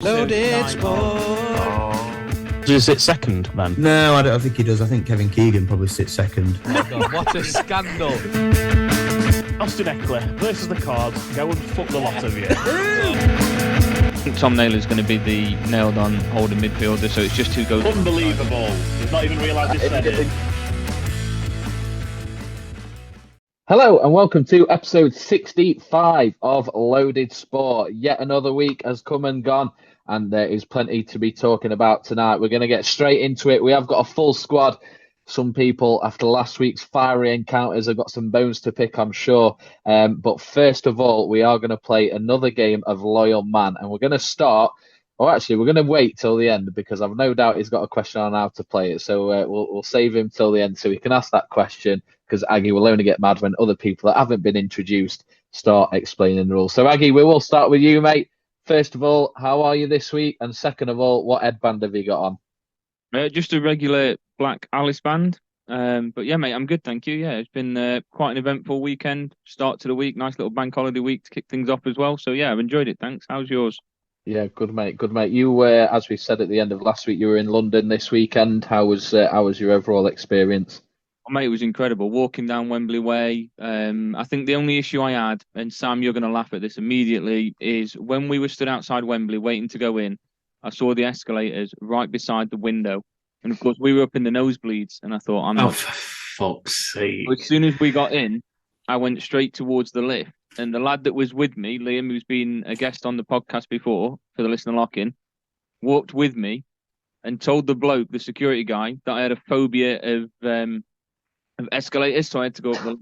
Loaded Sport. Does he sit second, then? No, I don't think he does. I think Kevin Keegan probably sits second. Oh God, what a scandal. Austin Eckler versus the Cards. Go and fuck the lot of you. I think Tom Naylor's going to be the nailed-on holding midfielder, so it's just who goes... Unbelievable. He's not even realised he said it. Hello and welcome to episode 65 of Loaded Sport. Yet another week has come and gone, and there is plenty to be talking about tonight. We're going to get straight into it. We have got a full squad. Some people, after last week's fiery encounters, have got some bones to pick, I'm sure. But first of all, we are going to play another game of Loyal Man, and we're going to start... Or actually, we're going to wait till the end because I've no doubt he's got a question on how to play it. So we'll save him till the end so he can ask that question, because Aggie will only get mad when other people that haven't been introduced start explaining the rules. So Aggie, we will start with you, mate. First of all, how are you this week? And second of all, what headband have you got on? Just a regular black Alice band. But yeah, mate, I'm good, thank you. Yeah, it's been quite an eventful weekend. Start to the week, nice little bank holiday week to kick things off as well. So yeah, I've enjoyed it, thanks. How's yours? Yeah, good mate, good mate. You were, as we said at the end of last week, you were in London this weekend. How was your overall experience? Oh, mate, it was incredible. Walking down Wembley Way. I think the only issue I had, and Sam, you're going to laugh at this immediately, is when we were stood outside Wembley waiting to go in, I saw the escalators right beside the window. And of course, we were up in the nosebleeds, and I thought, Oh, for fuck's sake. As soon as we got in, I went straight towards the lift. And the lad that was with me, Liam, who's been a guest on the podcast before for the listener lock-in, walked with me and told the bloke, the security guy, that I had a phobia of escalators, so I had to go up the...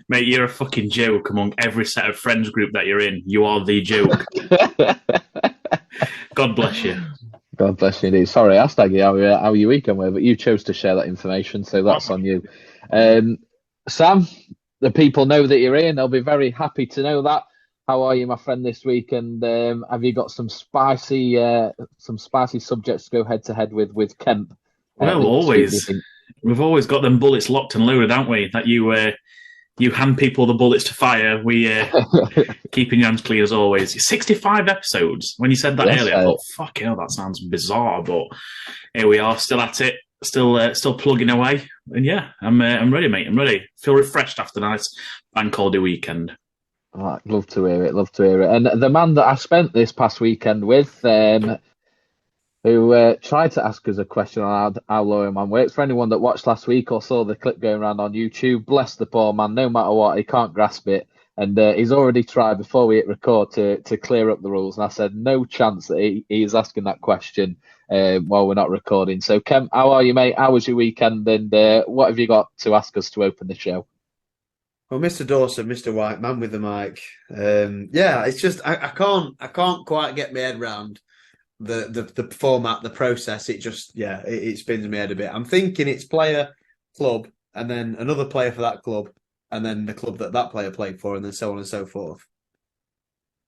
Mate, you're a fucking joke among every set of friends group that you're in. You are the joke. God bless you. God bless you indeed. Sorry, I asked Aggie how your weekend were, but you chose to share that information, so that's on you. Sam, the people know that you're here and they'll be very happy to know that. How are you, my friend, this week? And have you got some spicy subjects to go head to head with Kemp? Well, always. We've always got them bullets locked and loaded, haven't we? That you hand people the bullets to fire. We keeping your hands clean as always. 65 episodes. When you said that earlier, I thought, fuck hell, that sounds bizarre. But here we are, still at it. Still plugging away, and yeah, I'm ready, mate. I'm ready. Feel refreshed after a nice bank holiday weekend. Oh, love to hear it. And the man that I spent this past weekend with, who tried to ask us a question on how Loyal Man works. For anyone that watched last week or saw the clip going around on YouTube, bless the poor man. No matter what, he can't grasp it. And he's already tried before we hit record to clear up the rules. And I said, no chance that he is asking that question while we're not recording. So, Kemp, how are you, mate? How was your weekend? And what have you got to ask us to open the show? Well, Mr. Dawson, Mr. White, man with the mic. Yeah, it's just I can't quite get my head around the format, the process. It just it spins my head a bit. I'm thinking it's player, club, and then another player for that club, and then the club that player played for, and then so on and so forth.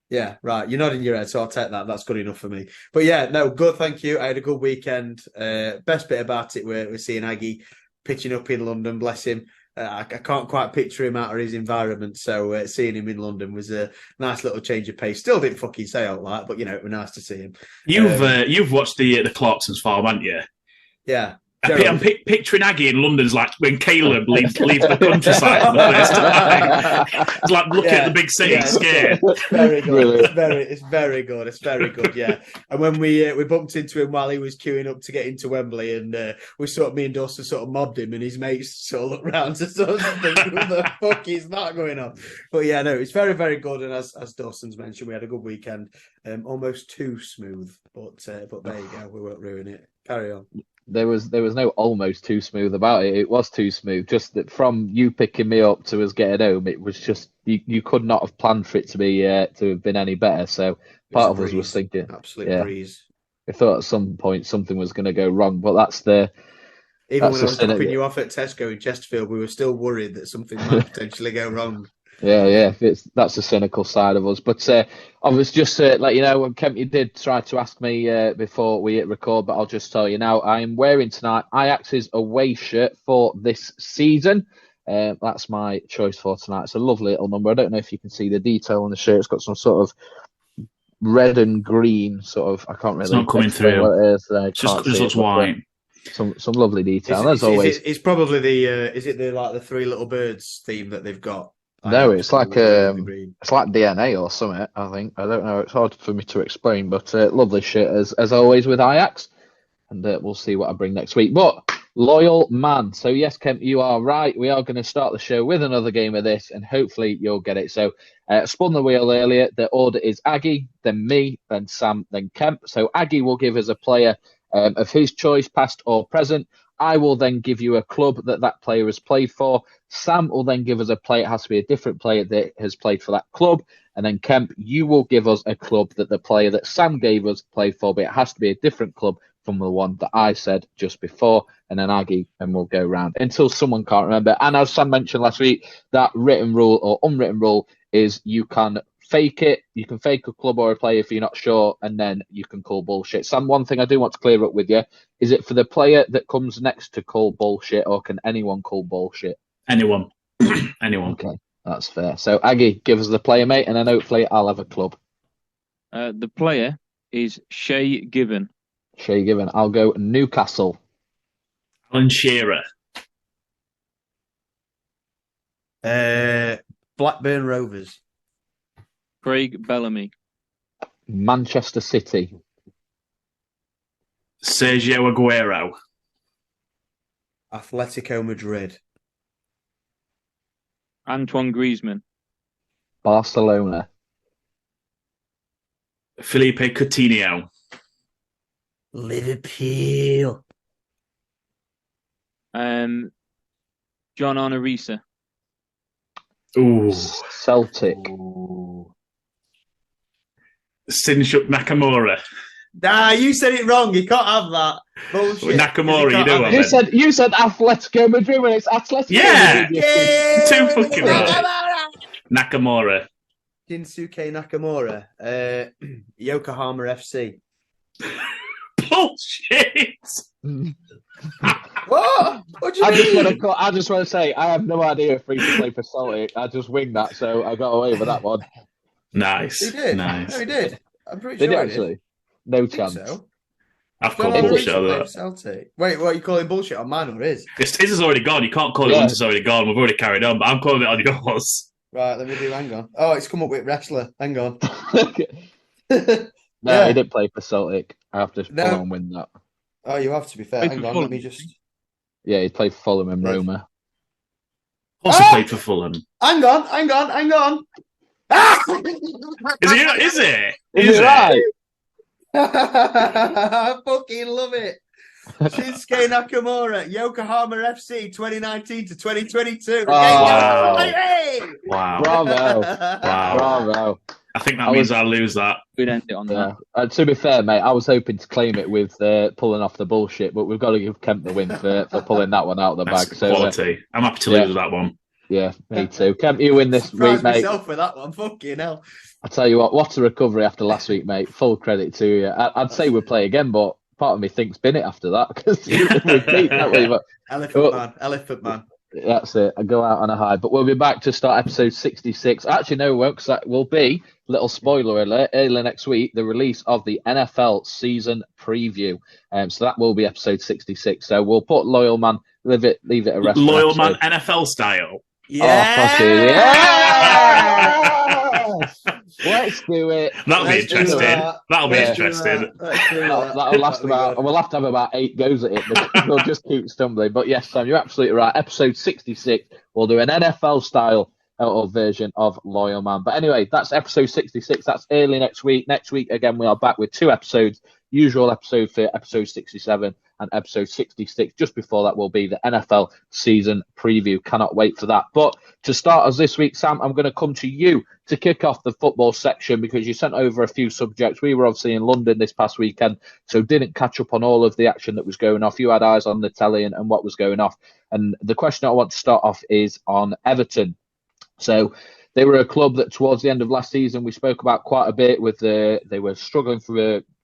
Yeah, right. You're nodding your head, so I'll take that. That's good enough for me. But yeah, no, good. Thank you. I had a good weekend. Best bit about it, we're seeing Aggie pitching up in London. Bless him. I can't quite picture him out of his environment, so seeing him in London was a nice little change of pace. Still didn't fucking say out like, but it was nice to see him. You've watched the Clarksons farm, haven't you? Yeah. I'm picturing Aggie in London's like when Caleb leaves the countryside for the first time. It's like looking at the big city, scared. Very good. It's very good. It's very good. Yeah. And when we bumped into him while he was queuing up to get into Wembley, and me and Dawson sort of mobbed him, and his mates sort of looked round to sort of think, "What the fuck is that going on?" But yeah, no, it's very, very good. And as Dawson's mentioned, we had a good weekend. Almost too smooth, but there you go. We won't ruin it. Carry on. There was no almost too smooth about it. It was too smooth. Just that from you picking me up to us getting home, it was just you could not have planned for it to have been any better. So part of us was thinking, absolute breeze. I thought at some point something was going to go wrong, but that's the. Even when I was dropping you off at Tesco in Chesterfield, we were still worried that something might potentially go wrong. Yeah, that's the cynical side of us. But I was just to let you know, Kemp, you did try to ask me before we hit record, but I'll just tell you now, I am wearing tonight Ajax's away shirt for this season. That's my choice for tonight. It's a lovely little number. I don't know if you can see the detail on the shirt. It's got some sort of red and green sort of. I can't really. It's not coming through. What it is. It just looks white. Some lovely detail. As always, it's probably the is it the three little birds theme that they've got? No, it's like DNA or something. I think I don't know. It's hard for me to explain, but lovely shit as always with Ajax, and we'll see what I bring next week. But loyal man. So yes, Kemp, you are right. We are going to start the show with another game of this, and hopefully you'll get it. So spun the wheel earlier. The order is Aggie, then me, then Sam, then Kemp. So Aggie will give us a player of his choice, past or present. I will then give you a club that player has played for. Sam will then give us a player. It has to be a different player that has played for that club. And then Kemp, you will give us a club that the player that Sam gave us played for, but it has to be a different club from the one that I said just before. And then Aggie, and we'll go round until someone can't remember. And as Sam mentioned last week, that written rule or unwritten rule is you can fake it. You can fake a club or a player if you're not sure, and then you can call bullshit. Sam, one thing I do want to clear up with you, is it for the player that comes next to call bullshit, or can anyone call bullshit? Anyone. Anyone. Okay, that's fair. So, Aggie, give us the player, mate, and then hopefully I'll have a club. The player is Shay Given. Shay Given. I'll go Newcastle. Alan Shearer. Blackburn Rovers. Craig Bellamy. Manchester City. Sergio Aguero. Atletico Madrid. Antoine Griezmann. Barcelona. Felipe Coutinho. Liverpool. John Arnorisa. Ooh. Celtic. Sinshuk Nakamura. Nah, you said it wrong. You can't have that. Bullshit. Nakamura, you do it. You said Atletico Madrid when it's Atletico Madrid. Yeah. Too fucking right. Nakamura. Shinsuke Nakamura. Yokohama FC. Bullshit. What? What do you mean? I just want to say I have no idea if Free to play for Celtic. I just winged that, so I got away with that one. Nice. He did. Nice. No, he did. I'm pretty Did sure he actually? No chance. So. I've called bullshit on that. Celtic. Wait, what are you calling bullshit on mine or his? His is already gone. You can't call it once it's already gone. We've already carried on, but I'm calling it on yours. Right, let me do. Hang on. Oh, it's come up with wrestler. Hang on. No, he didn't play for Celtic. I have to full on win that. Oh, you have to be fair. Hang on, let me just. Yeah, he played for Fulham and Roma. Also played for Fulham. Hang on. Is it? Is it right? I fucking love it. Shinsuke Nakamura, Yokohama FC 2019 to 2022. Wow. Wow. Bravo. Bravo. I think that means I'll lose that. We'd end it on that. To be fair, mate, I was hoping to claim it with pulling off the bullshit, but we've got to give Kemp the win for pulling that one out of the bag. So, quality. I'm happy to lose that one. Yeah, me too. Kemp, you win this week, mate. Myself with that one. Fucking hell. I tell you what a recovery after last week, mate. Full credit to you. I'd say we'd play again, but part of me thinks bin it after that because we beat that way. But Elephant man. That's it. I go out on a high. But we'll be back to start episode 66. Actually, no, we won't, because that will be, little spoiler alert, early next week, the release of the NFL season preview. So that will be episode 66. So we'll put Loyal Man, leave it a rest. Loyal Man NFL style. Yeah. Oh, yes! Let's do it. That'll be interesting. That'll be interesting. That'll last about. We'll have to have about 8 goes at it. But we'll just keep stumbling. But yes, Sam, you're absolutely right. Episode 66. We'll do an NFL style version of Loyal Man. But anyway, that's episode 66. That's early next week. Next week again, we are back with 2 episodes. Usual episode for episode 67 and episode 66. Just before that will be the NFL season preview. Cannot wait for that. But to start us this week, Sam, I'm going to come to you to kick off the football section because you sent over a few subjects. We were obviously in London this past weekend, so didn't catch up on all of the action that was going off. You had eyes on the telly and what was going off. And the question I want to start off is on Everton. So they were a club that towards the end of last season we spoke about quite a bit. They were struggling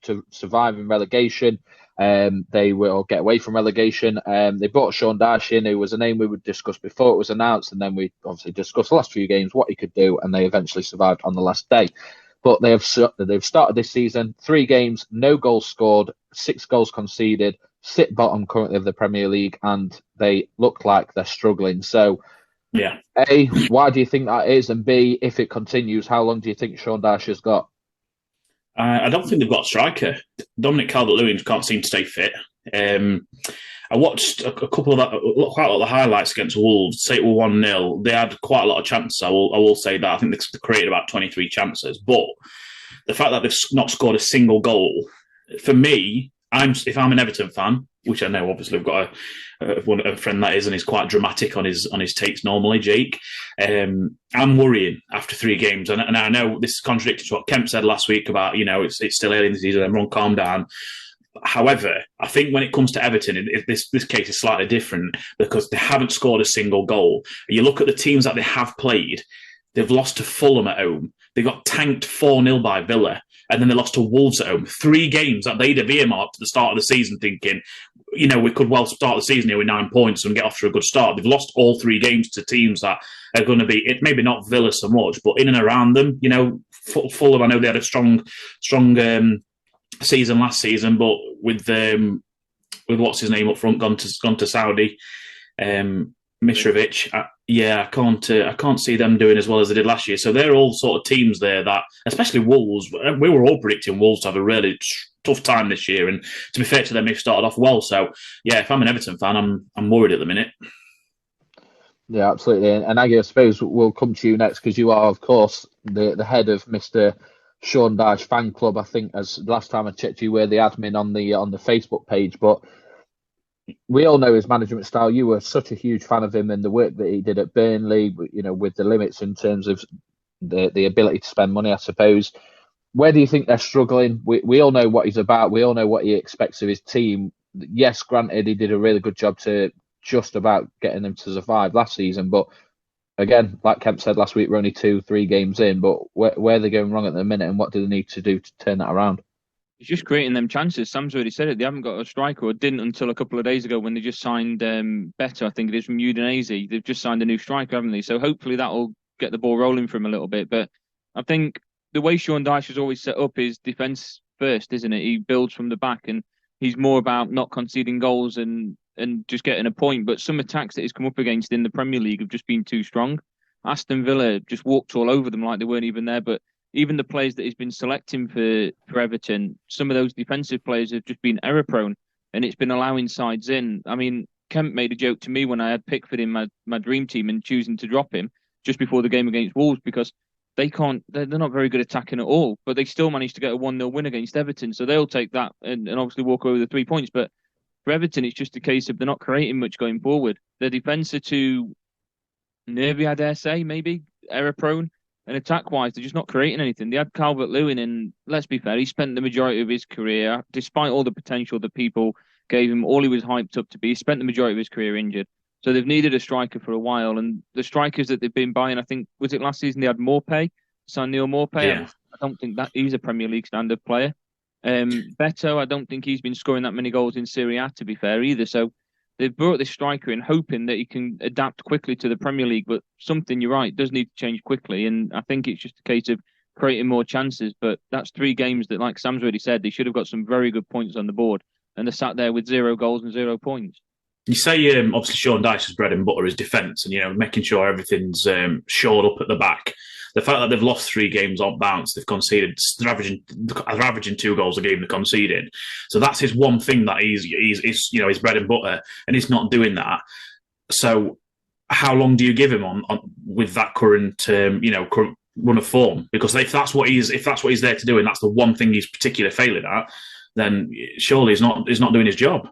to survive in relegation. They will get away from relegation. They brought Sean Dyche in, who was a name we would discuss before it was announced, and then we obviously discussed the last few games, what he could do, and they eventually survived on the last day. But they've started this season, 3 games, no goals scored, 6 goals conceded, sit bottom currently of the Premier League, and they look like they're struggling. So, yeah. A, why do you think that is? And B, if it continues, how long do you think Sean Dyche has got? I don't think they've got a striker. Dominic Calvert-Lewin can't seem to stay fit. I watched a couple of quite a lot of the highlights against Wolves. Say it were 1-0. They had quite a lot of chances. I will say that. I think they created about 23 chances. But the fact that they've not scored a single goal, for me, if I'm an Everton fan, which I know obviously we've got a friend that is, and he's quite dramatic on his takes normally, Jake. I'm worrying after 3 games, and I know this is contradictory to what Kemp said last week about it's still early in the season, everyone calm down. However, I think when it comes to Everton, this case is slightly different because they haven't scored a single goal. You look at the teams that they have played, they've lost to Fulham at home. They got tanked 4-0 by Villa, and then they lost to Wolves at home. 3 games that they'd have earmarked at the start of the season thinking, we could well start the season here with 9 points and get off to a good start. They've lost all 3 games to teams that are going to be, maybe not Villa so much, but in and around them. Fulham, I know they had a strong season last season, but with what's his name up front gone to Saudi, Mitrovic, I can't see them doing as well as they did last year. So they're all sort of teams there that, especially Wolves, we were all predicting Wolves to have a really tough time this year. And to be fair to them, they've started off well. So yeah, if I'm an Everton fan, I'm worried at the minute. Yeah, absolutely. And Aggie, I suppose we'll come to you next because you are, of course, the head of Mr. Sean Dyche fan club. I think as last time I checked, you were the admin on the Facebook page, but we all know his management style. You were such a huge fan of him and the work that he did at Burnley, with the limits in terms of the ability to spend money, I suppose. Where do you think they're struggling? We all know what he's about. We all know what he expects of his team. Yes, granted, he did a really good job to just about getting them to survive last season. But again, like Kemp said last week, we're only 2-3 games in. But where are they going wrong at the minute, and what do they need to do to turn that around? It's just creating them chances. Sam's already said it. They haven't got a striker, or didn't until a couple of days ago when they just signed Better, I think it is, from Udinese. They've just signed a new striker, haven't they? So hopefully that will get the ball rolling for him a little bit. But I think the way Sean Dyche has always set up is defence first, isn't it? He builds from the back, and he's more about not conceding goals and just getting a point. But some attacks that he's come up against in the Premier League have just been too strong. Aston Villa just walked all over them like they weren't even there. But even the players that he's been selecting for Everton, some of those defensive players have just been error prone, and it's been allowing sides in. I mean, Kemp made a joke to me when I had Pickford in my dream team and choosing to drop him just before the game against Wolves because they're not very good attacking at all, but they still managed to get a 1-0 win against Everton. So they'll take that and obviously walk away with the 3 points. But for Everton, it's just a case of they're not creating much going forward. Their defence are too nervy, I dare say, maybe error prone. And attack-wise, they're just not creating anything. They had Calvert-Lewin, and let's be fair, he spent the majority of his career, despite all the potential that people gave him, all he was hyped up to be, he spent the majority of his career injured. So they've needed a striker for a while, and the strikers that they've been buying, I think, was it last season they had Maupay, Neil Maupay? Yeah. I don't think that he's a Premier League standard player. Beto, I don't think he's been scoring that many goals in Serie A, to be fair, either. So they've brought this striker in hoping that he can adapt quickly to the Premier League, but something, you're right, does need to change quickly. And I think it's just a case of creating more chances. But that's 3 games that, like Sam's already said, they should have got some very good points on the board. And they're sat there with 0 goals and 0 points. You say, obviously, Sean Dyche's bread and butter is defence and, making sure everything's shored up at the back. The fact that they've lost 3 games on bounce, they've conceded, they're averaging 2 goals a game they conceded. So that's his one thing that he's his bread and butter, and he's not doing that. So how long do you give him on with that current current run of form? Because if that's what he's there to do, and that's the one thing he's particularly failing at, then surely he's not doing his job.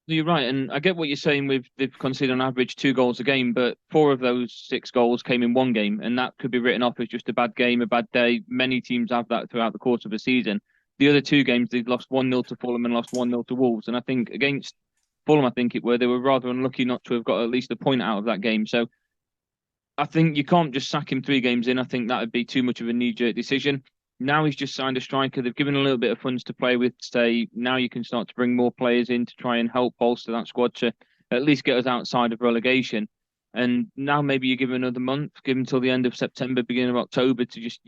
You're right, and I get what you're saying with they've conceded on average 2 goals a game, but 4 of those 6 goals came in one game, and that could be written off as just a bad game, a bad day. Many teams have that throughout the course of a season. The other 2 games, they've lost 1-0 to Fulham and lost 1-0 to Wolves, and I think against Fulham, they were rather unlucky not to have got at least a point out of that game. So I think you can't just sack him 3 games in. I think that would be too much of a knee-jerk decision. Now he's just signed a striker. They've given a little bit of funds to play with. Say now you can start to bring more players in to try and help bolster that squad to at least get us outside of relegation. And now maybe you give him another month, give him till the end of September, beginning of October to just,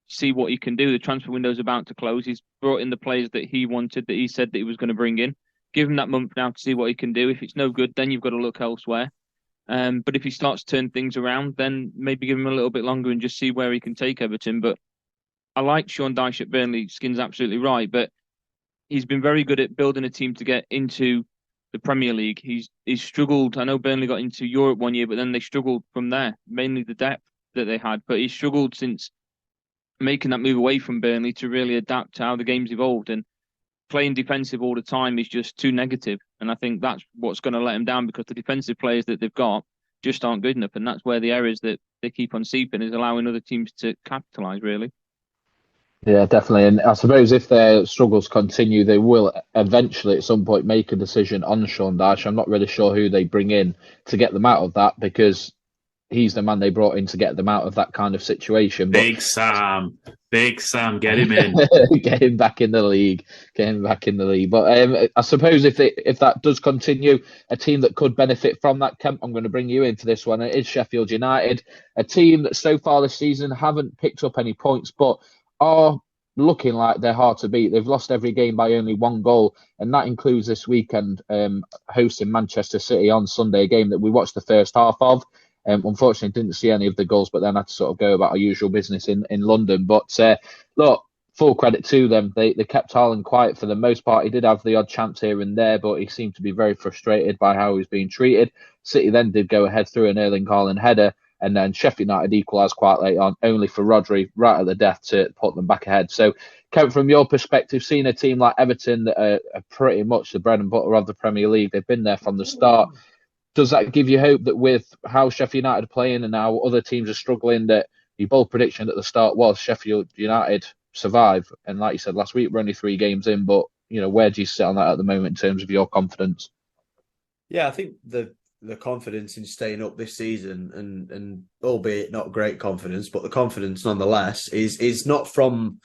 see what he can do. The transfer window's about to close. He's brought in the players that he wanted, that he said that he was going to bring in. Give him that month now to see what he can do. If it's no good, then you've got to look elsewhere. But if he starts to turn things around, then maybe give him a little bit longer and just see where he can take Everton. But I like Sean Dyche at Burnley. Skin's absolutely right, but he's been very good at building a team to get into the Premier League. He's struggled. I know Burnley got into Europe one year, but then they struggled from there, mainly the depth that they had. But he's struggled since making that move away from Burnley to really adapt to how the game's evolved. And playing defensive all the time is just too negative. And I think that's what's going to let him down, because the defensive players that they've got just aren't good enough. And that's where the errors that they keep on seeping is allowing other teams to capitalise, really. Yeah, definitely. And I suppose if their struggles continue, they will eventually at some point make a decision on Sean Dyche. I'm not really sure who they bring in to get them out of that, because he's the man they brought in to get them out of that kind of situation. Big Sam, get him in. Get him back in the league. But I suppose if that does continue, a team that could benefit from that, Kemp, I'm going to bring you into this one. It is Sheffield United, a team that so far this season haven't picked up any points, but are looking like they're hard to beat. They've lost every game by only one goal, and that includes this weekend hosting Manchester City on Sunday, a game that we watched the first half of. Unfortunately, didn't see any of the goals, but then had to sort of go about our usual business in London. But look, full credit to them. They kept Haaland quiet for the most part. He did have the odd chance here and there, but he seemed to be very frustrated by how he was being treated. City then did go ahead through an Erling Haaland header, and then Sheffield United equalised quite late on, only for Rodri right at the death to put them back ahead. So, Kent, from your perspective, seeing a team like Everton that are pretty much the bread and butter of the Premier League, they've been there from the start. Does that give you hope that with how Sheffield United are playing and how other teams are struggling, that your bold prediction at the start was Sheffield United survive? And like you said last week, we're only 3 games in, but where do you sit on that at the moment in terms of your confidence? Yeah, I think the confidence in staying up this season, and albeit not great confidence, but the confidence nonetheless is not from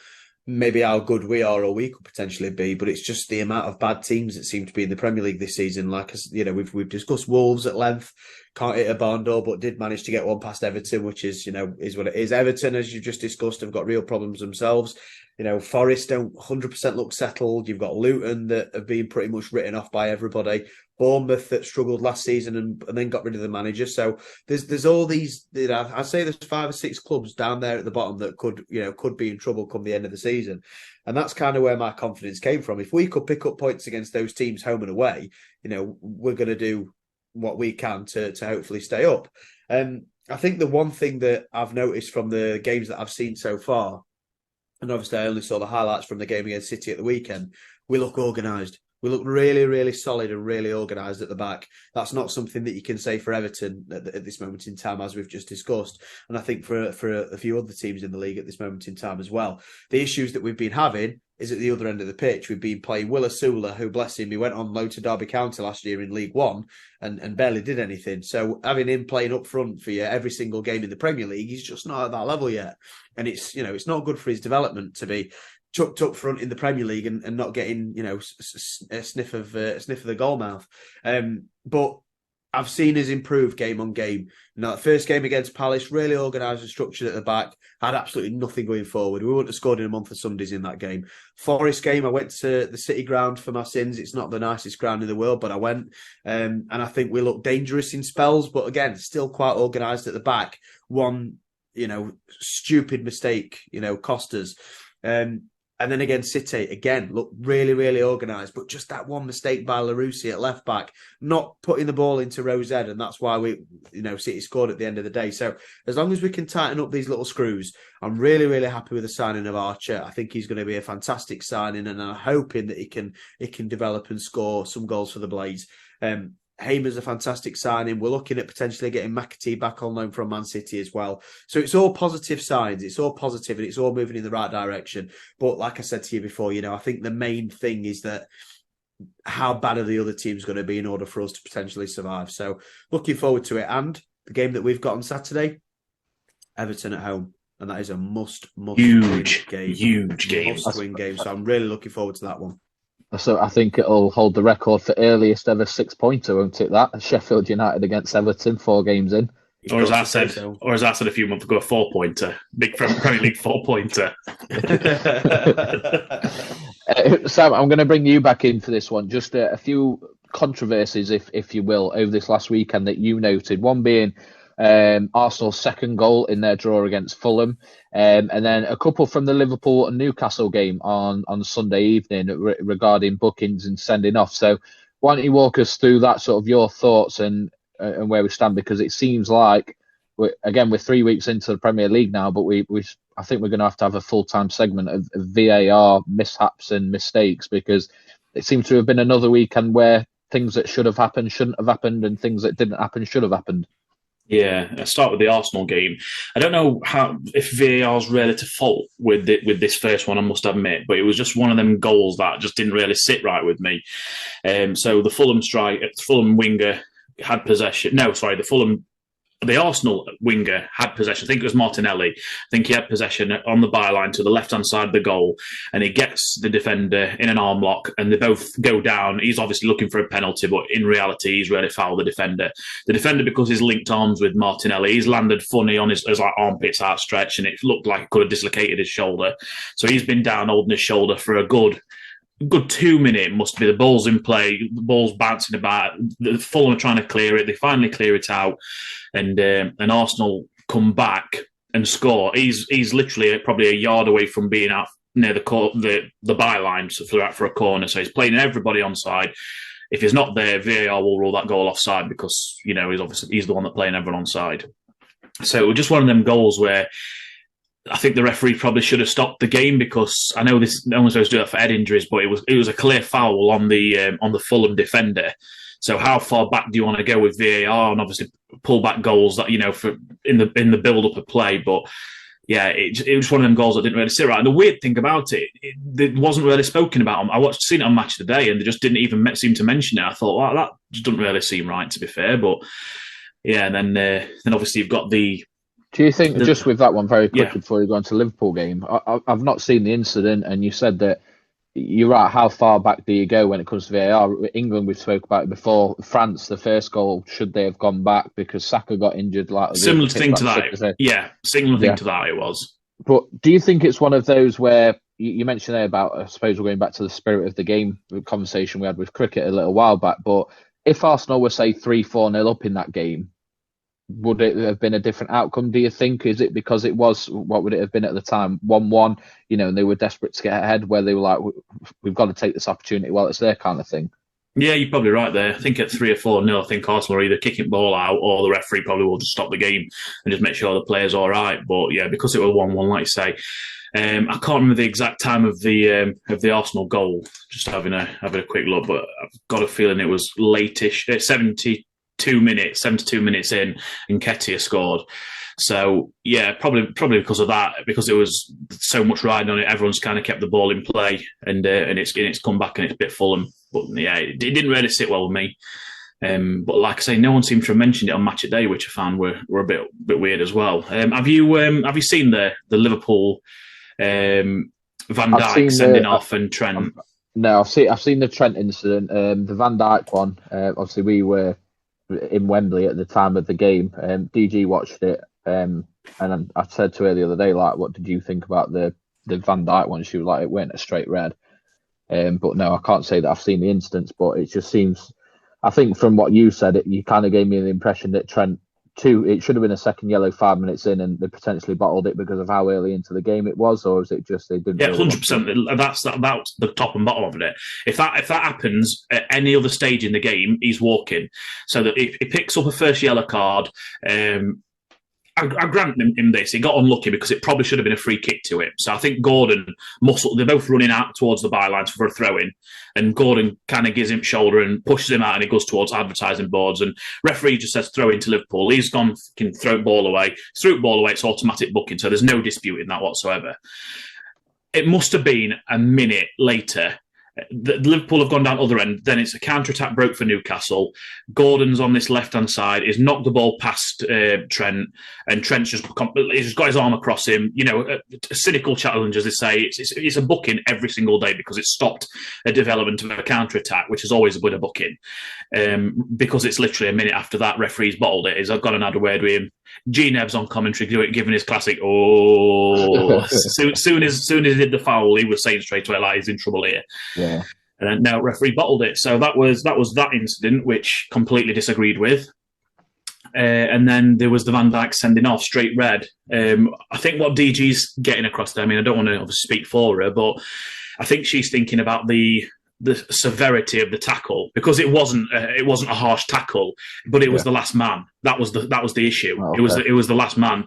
maybe how good we are or we could potentially be, but it's just the amount of bad teams that seem to be in the Premier League this season. Like, we've discussed Wolves at length, can't hit a barn door, but did manage to get one past Everton, which is what it is. Everton, as you've just discussed, have got real problems themselves. Forest don't 100% look settled. You've got Luton that have been pretty much written off by everybody. Bournemouth that struggled last season and then got rid of the manager. So there's all these. I'd say there's 5 or 6 clubs down there at the bottom that could be in trouble come the end of the season, and that's kind of where my confidence came from. If we could pick up points against those teams home and away, we're going to do what we can to hopefully stay up. I think the one thing that I've noticed from the games that I've seen so far, and obviously I only saw the highlights from the game against City at the weekend, we look organised. We look really, really solid and really organised at the back. That's not something that you can say for Everton at this moment in time, as we've just discussed. And I think for a few other teams in the league at this moment in time as well. The issues that we've been having is at the other end of the pitch. We've been playing Will Asula, who, bless him, he went on loan to Derby County last year in League One and barely did anything. So having him playing up front for you every single game in the Premier League, he's just not at that level yet. And it's not good for his development to be chucked up front in the Premier League and not getting a sniff of the goal mouth. But I've seen us improve game on game. That first game against Palace, really organised and structured at the back, had absolutely nothing going forward. We wouldn't have scored in a month of Sundays in that game. Forest game, I went to the City ground for my sins. It's not the nicest ground in the world, but I went. And I think we looked dangerous in spells, but again, still quite organised at the back. One, stupid mistake, cost us. And then against City, again, looked really, really organised, but just that one mistake by Larousse at left back, not putting the ball into Rose Ed, and that's why City scored at the end of the day. So as long as we can tighten up these little screws, I'm really, really happy with the signing of Archer. I think he's going to be a fantastic signing, and I'm hoping that he can develop and score some goals for the Blades. Hamer's a fantastic signing. We're looking at potentially getting McAtee back on loan from Man City as well. So it's all positive signs. It's all positive and it's all moving in the right direction. But like I said to you before, I think the main thing is that how bad are the other teams going to be in order for us to potentially survive? So looking forward to it. And the game that we've got on Saturday, Everton at home. and that is a must Huge game. game. Must-win game. So I'm really looking forward to that one. So I think it'll hold the record for earliest ever 6-pointer, won't it? That Sheffield United against Everton, 4 games in. Or as I said a few months ago, a 4-pointer. Big Premier League 4-pointer. Sam, I'm going to bring you back in for this one. Just a few controversies, if you will, over this last weekend that you noted. One being Arsenal's second goal in their draw against Fulham, and then a couple from the Liverpool and Newcastle game on Sunday evening regarding bookings and sending off. So why don't you walk us through that, sort of your thoughts and where we stand, because it seems like we're 3 weeks into the Premier League now, but I think we're going to have a full-time segment of VAR mishaps and mistakes, because it seems to have been another weekend where things that should have happened shouldn't have happened, and things that didn't happen should have happened. Yeah, I'll start with the Arsenal game. I don't know if VAR's really to fault with this first one, I must admit, but it was just one of them goals that just didn't really sit right with me. So the Fulham winger had possession. No, sorry, the Arsenal winger had possession. I think it was Martinelli. I think he had possession on the byline to the left-hand side of the goal, and he gets the defender in an arm lock, and they both go down. He's obviously looking for a penalty, but in reality, he's really fouled the defender. The defender, because he's linked arms with Martinelli, he's landed funny on his like armpits outstretched, and it looked like he could have dislocated his shoulder. So he's been down holding his shoulder for a good 2 minutes. Must be the ball's in play, the ball's bouncing about. The Fulham are trying to clear it. They finally clear it out, and Arsenal come back and score. He's literally probably a yard away from being out near the byline for a corner. So he's playing everybody onside. If he's not there, VAR will rule that goal offside, because he's the one that playing everyone onside. So it was just one of them goals where I think the referee probably should have stopped the game, because I know no one's supposed to do that for head injuries, but it was a clear foul on the Fulham defender. So how far back do you want to go with VAR, and obviously pull back goals that for in the build up of play? But yeah, it was one of them goals that didn't really sit right. And the weird thing about it wasn't really spoken about. I seen it on Match of the Day, and they just didn't even seem to mention it. I thought, well, that just doesn't really seem right, to be fair. But yeah, and then obviously you've got the. Do you think, just with that one very quickly before you go on to the Liverpool game, I've not seen the incident, and you said that you're right, how far back do you go when it comes to VAR? England, we've spoke about it before. France, the first goal, should they have gone back because Saka got injured? Similar thing to that. Yeah, similar thing to that it was. But do you think it's one of those where, you mentioned there about, I suppose we're going back to the spirit of the game conversation we had with cricket a little while back, but if Arsenal were, say, 3-4-0 up in that game, would it have been a different outcome, do you think? Is it because it was, what would it have been at the time, 1-1, and they were desperate to get ahead, where they were like, we've got to take this opportunity while it's there, kind of thing? Yeah, you're probably right there. I think at 3 or 4-0, I think Arsenal are either kicking ball out, or the referee probably will just stop the game and just make sure the player's all right. But yeah, because it was 1-1, like you say, I can't remember the exact time of the Arsenal goal. Just having a quick look, but I've got a feeling it was late-ish, 72 minutes in, and Nketiah scored. So yeah, probably because of that, because it was so much riding on it. Everyone's kind of kept the ball in play, and it's come back, and it's a bit Fulham. But yeah, it didn't really sit well with me. But like I say, no one seemed to have mentioned it on Match of the Day, which I found were a bit weird as well. Have you seen the Liverpool Van Dyke sending off and Trent? No, I've seen the Trent incident. The Van Dyke one. Obviously, we were in Wembley at the time of the game. DG watched it, and I said to her the other day, like, what did you think about the Van Dyke one? She was like, it went a straight red. But no, I can't say that I've seen the instance, but it just seems, I think from what you said, you kind of gave me the impression that Trent, it should have been a second yellow 5 minutes in, and they potentially bottled it because of how early into the game it was, or is it just they didn't? Yeah, 100%. That's the top and bottom of it. If that happens at any other stage in the game, he's walking. So that if he picks up a first yellow card, I grant him this. He got unlucky because it probably should have been a free kick to him. So I think Gordon they're both running out towards the bylines for a throw-in, and Gordon kind of gives him shoulder and pushes him out, and he goes towards advertising boards, and referee just says throw into Liverpool. He's gone, can throw the ball away. Threw the ball away, it's automatic booking, so there's no dispute in that whatsoever. It must have been a minute later, Liverpool have gone down the other end. Then it's a counter-attack broke for Newcastle. Gordon's on this left-hand side. He's knocked the ball past Trent, and Trent's just got his arm across him. You know, a cynical challenge, as they say. It's a booking every single day because it's stopped a development of a counter-attack, which is always a good booking. Because it's literally a minute after that referee's bottled it. I've got another word with him. G-Neb's on commentary giving his classic, soon as he did the foul, he was saying straight away, like, he's in trouble here. Yeah. And then now referee bottled it. So that was that incident, which completely disagreed with. And then there was the Van Dijk sending off, straight red. I think what DG's getting across there, I mean, I don't want to obviously speak for her, but I think she's thinking about the severity of the tackle, because it wasn't a harsh tackle, but it was the last man. That was the issue. Oh, okay. It was the last man.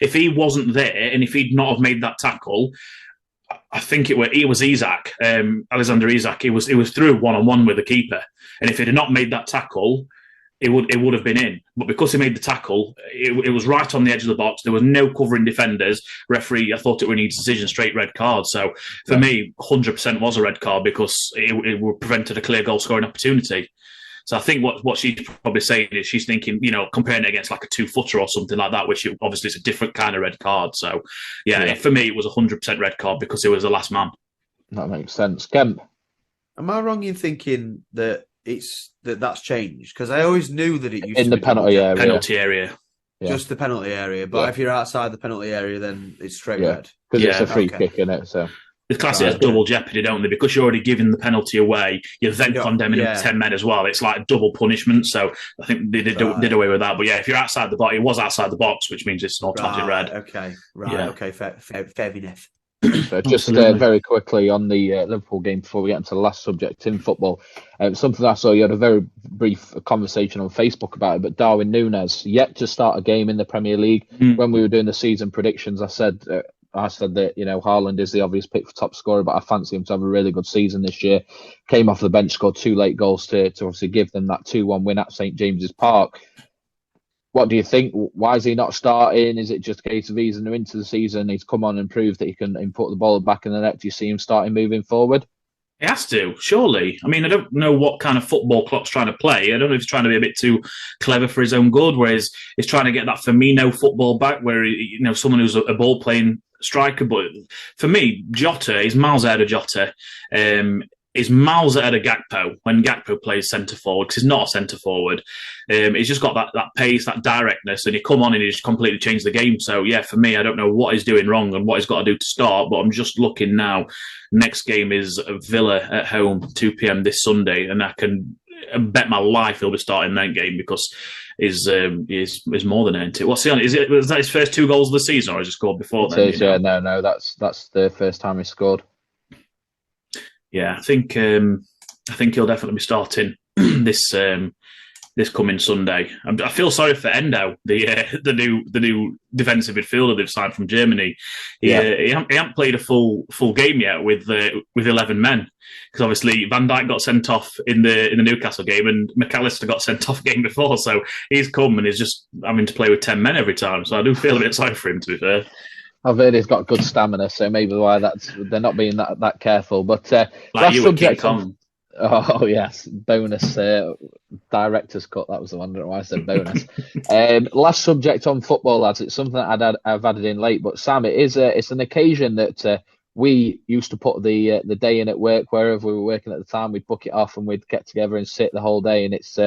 If he wasn't there and if he'd not have made that tackle, I think it was Isak, Alexander Isak. It was through 1-on-1 with the keeper, and if he'd have not made that tackle, it would have been in. But because he made the tackle, it was right on the edge of the box. There was no covering defenders. Referee, I thought it would need a decision, straight red card. So for me, 100% was a red card because it would prevented a clear goal scoring opportunity. So I think what she's probably saying is she's thinking, you know, comparing it against like a 2-footer or something like that, which obviously is a different kind of red card. So yeah. For me, it was 100% red card because it was the last man. That makes sense. Kemp? Am I wrong in thinking that that's changed? Because I always knew that it used to In the be penalty area. Penalty area. Yeah. Just the penalty area. But if you're outside the penalty area, then it's straight red. Because it's a free kick, isn't it? So the class is double jeopardy, don't they? Because you're already giving the penalty away, you're then condemning 10 men as well. It's like double punishment. So I think they did away with that. But yeah, if you're outside the box, it was outside the box, which means it's an automatic red. Okay, okay, fair enough. So just very quickly on the Liverpool game before we get into the last subject in football, something I saw, you had a very brief conversation on Facebook about it, but Darwin Núñez yet to start a game in the Premier League. When we were doing the season predictions, I said that, you know, Haaland is the obvious pick for top scorer, but I fancy him to have a really good season this year. Came off the bench, scored 2 late goals to obviously give them that 2-1 win at St James's Park. What do you think? Why is he not starting? Is it just a case of easing him into the season? He's come on and proved that he can put the ball back in the net. Do you see him starting moving forward? He has to, surely. I mean, I don't know what kind of football Klopp's trying to play. I don't know if he's trying to be a bit too clever for his own good, whereas he's trying to get that Firmino football back, where, you know, someone who's a ball-playing striker. But for me, Jota is miles ahead of Jota. Is miles ahead of Gakpo when Gakpo plays centre forward, because he's not a centre forward. He's just got that pace, that directness, and he come on and he just completely changed the game. So yeah, for me, I don't know what he's doing wrong and what he's got to do to start, but I'm just looking now. Next game is Villa at home, 2 p.m. this Sunday, and I can bet my life he'll be starting that game because he's more than earned it. What's he on? Was that his first 2 goals of the season, or has he scored before then? No, that's the first time he scored. Yeah, I think he'll definitely be starting this coming Sunday. I feel sorry for Endo, the new defensive midfielder they've signed from Germany. He hasn't played a full game yet with 11 men, because obviously Van Dijk got sent off in the Newcastle game and McAllister got sent off the game before. So he's come and he's just having to play with 10 men every time. So I do feel a bit sorry for him, to be fair. I've heard he's got good stamina, so maybe why they're not being that careful. But like last subject on. Oh yes, bonus director's cut. That was the one. I don't know why I said bonus. Last subject on football, lads. It's something that I've added in late, but Sam, it's an occasion that we used to put the day in at work, wherever we were working at the time. We'd book it off and we'd get together and sit the whole day. And it's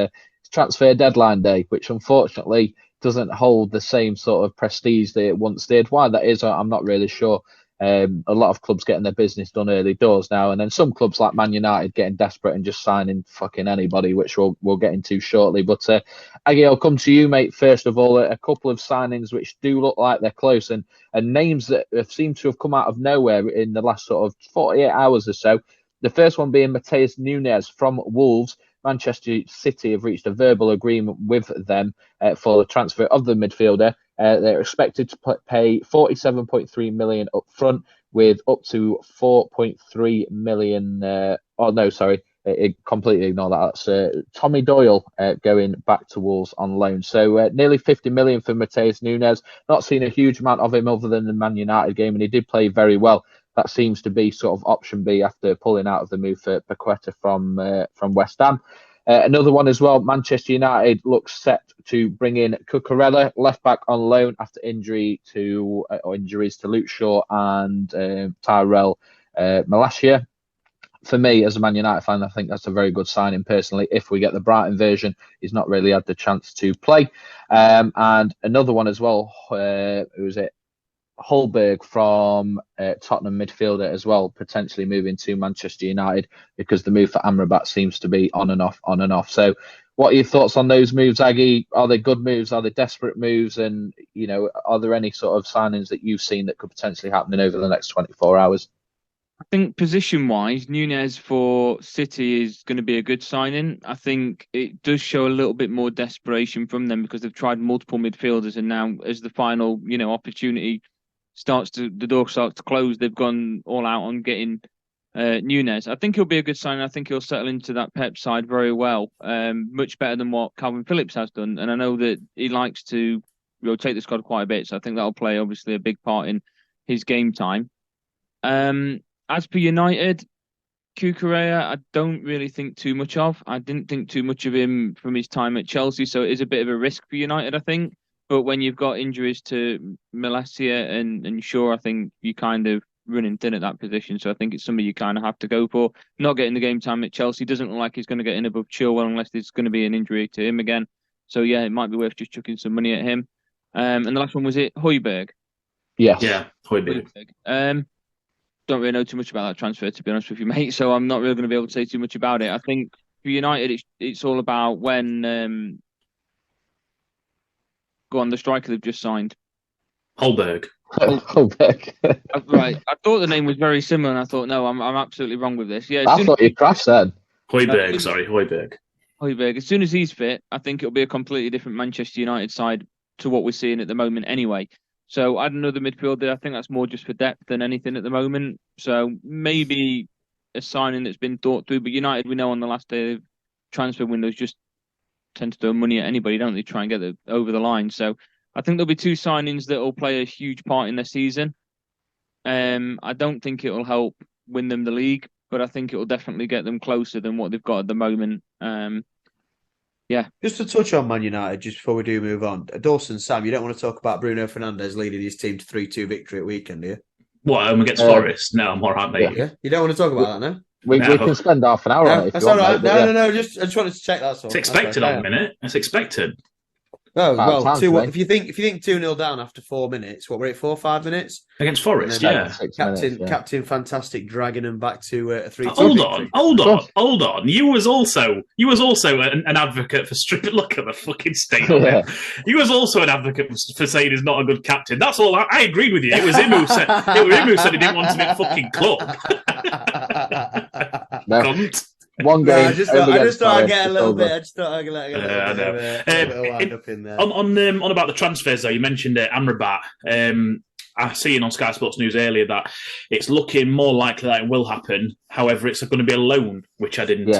transfer deadline day, which unfortunately doesn't hold the same sort of prestige that it once did. Why that is, I'm not really sure. A lot of clubs getting their business done early doors now, and then some clubs like Man United getting desperate and just signing fucking anybody, which we'll get into shortly. But Aggie, I'll come to you, mate. First of all, a couple of signings which do look like they're close, and names that have seemed to have come out of nowhere in the last sort of 48 hours or so. The first one being Matheus Nunes from Wolves. Manchester City have reached a verbal agreement with them for the transfer of the midfielder. They're expected to pay 47.3 million up front, with up to 4.3 million. Completely ignore that. That's Tommy Doyle going back to Wolves on loan. So nearly 50 million for Matheus Nunes. Not seen a huge amount of him other than the Man United game, and he did play very well that seems to be sort of option B after pulling out of the move for Paqueta from West Ham. Another one as well, Manchester United looks set to bring in Cucurella, left back on loan after injuries to Luke Shaw and Tyrell Malacia. For me, as a Man United fan, I think that's a very good signing personally. If we get the Brighton version, he's not really had the chance to play. And another one as well, who was it? Holberg from Tottenham midfielder as well, potentially moving to Manchester United because the move for Amrabat seems to be on and off. So what are your thoughts on those moves, Aggie? Are they good moves? Are they desperate moves? And, are there any sort of signings that you've seen that could potentially happen over the next 24 hours? I think position-wise, Nunez for City is going to be a good signing. I think it does show a little bit more desperation from them because they've tried multiple midfielders, and now as the final, opportunity the door starts to close, they've gone all out on getting Nunez. I think he'll be a good signing. I think he'll settle into that Pep side very well, much better than what Calvin Phillips has done. And I know that he likes to rotate the squad quite a bit, so I think that'll play obviously a big part in his game time. As for United, Cucurella, I don't really think too much of. I didn't think too much of him from his time at Chelsea, so it is a bit of a risk for United, I think. But when you've got injuries to Malacia and Shaw, I think you kind of running thin at that position. So I think it's somebody you kind of have to go for. Not getting the game time at Chelsea doesn't look like he's going to get in above Chilwell unless there's going to be an injury to him again. So yeah, it might be worth just chucking some money at him. And the last one, was it Højbjerg? Yes. Yeah, Højbjerg. Don't really know too much about that transfer, to be honest with you, mate. So I'm not really going to be able to say too much about it. I think for United, it's all about when. Go on, the striker they've just signed. Højbjerg. Right. I thought the name was very similar, and I thought, no, I'm absolutely wrong with this. Yeah, I thought you crashed then. Højbjerg. Højbjerg. As soon as he's fit, I think it'll be a completely different Manchester United side to what we're seeing at the moment anyway. So add another midfielder. I think that's more just for depth than anything at the moment. So maybe a signing that's been thought through. But United, we know on the last day of transfer windows, just tend to throw money at anybody, don't they? Try and get it over the line. So I think there'll be two signings that will play a huge part in their season. I don't think it will help win them the league, but I think it will definitely get them closer than what they've got at the moment. Yeah. Just to touch on Man United, just before we do move on, Dawson, Sam, you don't want to talk about Bruno Fernandes leading his team to 3-2 victory at weekend, do you? What, against Forest? No, I'm all right, mate. Yeah. You don't want to talk about that, no? We can spend half an hour on it. That's all right. No. I just wanted to check that. It's expected on a minute. It's expected. Oh, well, 2-1. If you think 2-0 down after 4 minutes, what were it, 4 or 5 minutes? Against Forest, yeah. Captain Fantastic dragging them back to a 3-2 Hold on. You was also an advocate for stripping. Look at the fucking state of it. You was also an advocate for saying he's not a good captain. That's all. I agreed with you. It was him who said he didn't want him at fucking club. No. One game. I just thought I'd get a little bit. I just thought I'd get a little bit wind up in there. On about the transfers, though, you mentioned Amrabat. I seen on Sky Sports News earlier that it's looking more likely that it will happen. However, it's going to be a loan, which I didn't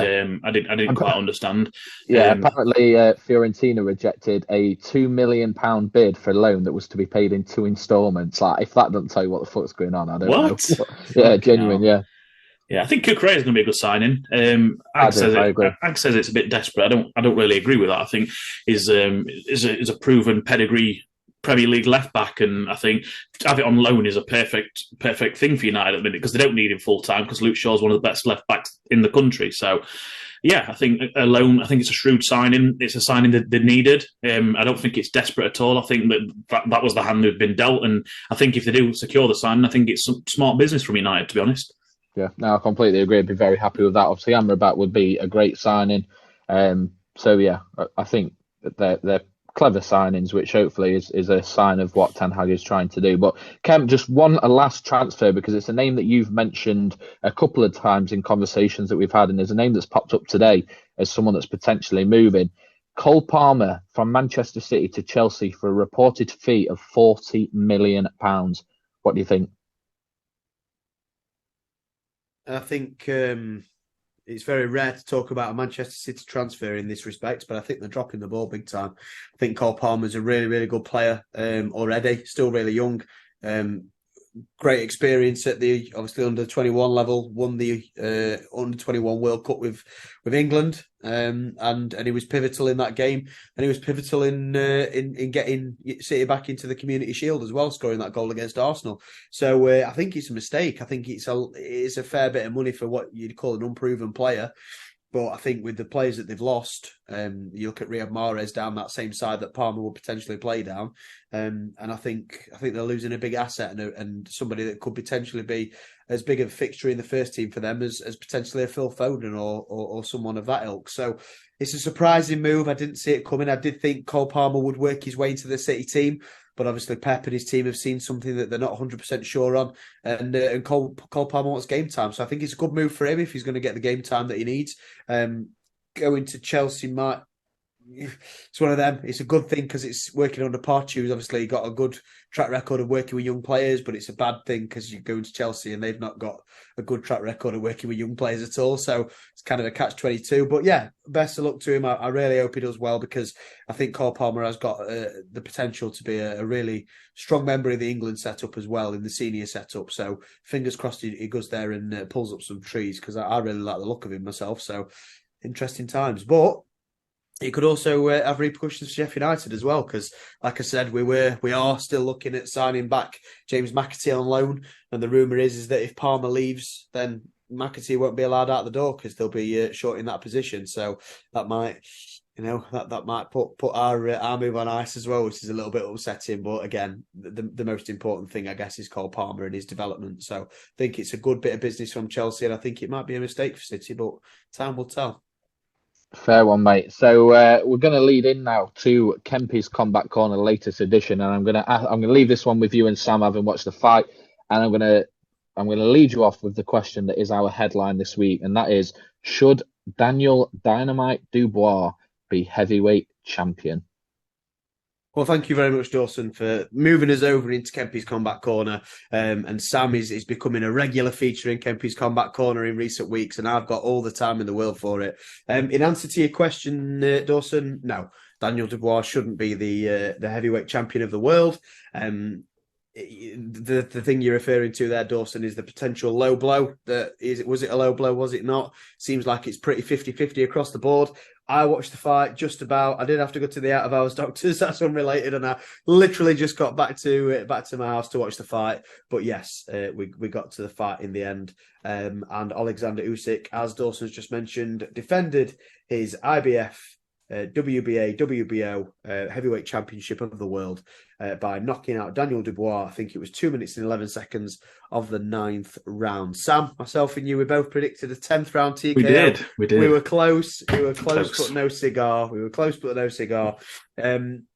quite understand. Yeah, apparently Fiorentina rejected a £2 million bid for a loan that was to be paid in 2 instalments. Like, if that doesn't tell you what the fuck's going on, I don't know. Yeah, genuine. Yeah. Yeah, I think Cucurella is going to be a good signing. Ag says it's a bit desperate. I don't really agree with that. I think is a proven pedigree Premier League left back, and I think to have it on loan is a perfect thing for United at the minute because they don't need him full time because Luke Shaw's one of the best left backs in the country. So, yeah, I think a loan. I think it's a shrewd signing. It's a signing that they needed. I don't think it's desperate at all. I think that was the hand who'd been dealt, and I think if they do secure the signing, I think it's some smart business from United, to be honest. Yeah, no, I completely agree. I'd be very happy with that. Obviously, Amrabat would be a great signing. So, yeah, I think that they're clever signings, which hopefully is a sign of what Ten Hag is trying to do. But, Kemp, just a last transfer, because it's a name that you've mentioned a couple of times in conversations that we've had, and there's a name that's popped up today as someone that's potentially moving. Cole Palmer from Manchester City to Chelsea for a reported fee of £40 million. What do you think? I think it's very rare to talk about a Manchester City transfer in this respect, but I think they're dropping the ball big time. I think Cole Palmer's a really, really good player already, still really young. great experience at the obviously under 21 level. Won the under 21 World Cup with England, and he was pivotal in that game, and he was pivotal in getting City back into the Community Shield as well, scoring that goal against Arsenal. So I think it's a mistake. I think it's a fair bit of money for what you'd call an unproven player. But I think with the players that they've lost, you look at Riyad Mahrez down that same side that Palmer would potentially play down, and I think they're losing a big asset and somebody that could potentially be as big a fixture in the first team for them as potentially a Phil Foden or someone of that ilk. So it's a surprising move. I didn't see it coming. I did think Cole Palmer would work his way into the City team, but obviously Pep and his team have seen something that they're not 100% sure on, and Cole Palmer wants game time. So I think it's a good move for him if he's going to get the game time that he needs. Going to Chelsea might... It's one of them. It's a good thing because it's working under Poch, who's obviously got a good track record of working with young players, but it's a bad thing because you go into Chelsea and they've not got a good track record of working with young players at all. So it's kind of a catch-22. But yeah, best of luck to him. I really hope he does well because I think Cole Palmer has got the potential to be a really strong member of the England setup as well, in the senior setup. So fingers crossed he goes there and pulls up some trees because I really like the look of him myself. So interesting times. But it could also have repercussions for Sheffield United as well, because, like I said, we are still looking at signing back James McAtee on loan, and the rumour is that if Palmer leaves, then McAtee won't be allowed out the door because they'll be short in that position. So that might, that might put our move on ice as well, which is a little bit upsetting. But again, the most important thing, I guess, is Cole Palmer and his development. So I think it's a good bit of business from Chelsea, and I think it might be a mistake for City, but time will tell. Fair one, mate. So we're going to lead in now to Kempy's Combat Corner latest edition, and I'm going to leave this one with you and Sam, having watched the fight, and I'm going to lead you off with the question that is our headline this week, and that is: should Daniel Dynamite Dubois be heavyweight champion? Well, thank you very much, Dawson, for moving us over into Kempy's Combat Corner. And Sam is becoming a regular feature in Kempy's Combat Corner in recent weeks, and I've got all the time in the world for it. In answer to your question, Dawson, no, Daniel Dubois shouldn't be the heavyweight champion of the world. The thing you're referring to there, Dawson, is the potential low blow. Was it a low blow? Was it not? Seems like it's pretty 50-50 across the board. I watched the fight just about. I did have to go to the out of hours doctors. That's unrelated, and I literally just got back to my house to watch the fight. But yes, we got to the fight in the end, and Alexander Usyk, as Dawson's just mentioned, defended his IBF, WBA, WBO heavyweight championship of the world by knocking out Daniel Dubois. I think it was 2 minutes and 11 seconds of the 9th round. Sam, myself and you, we both predicted a 10th round TKO. We did. We were close, but no cigar.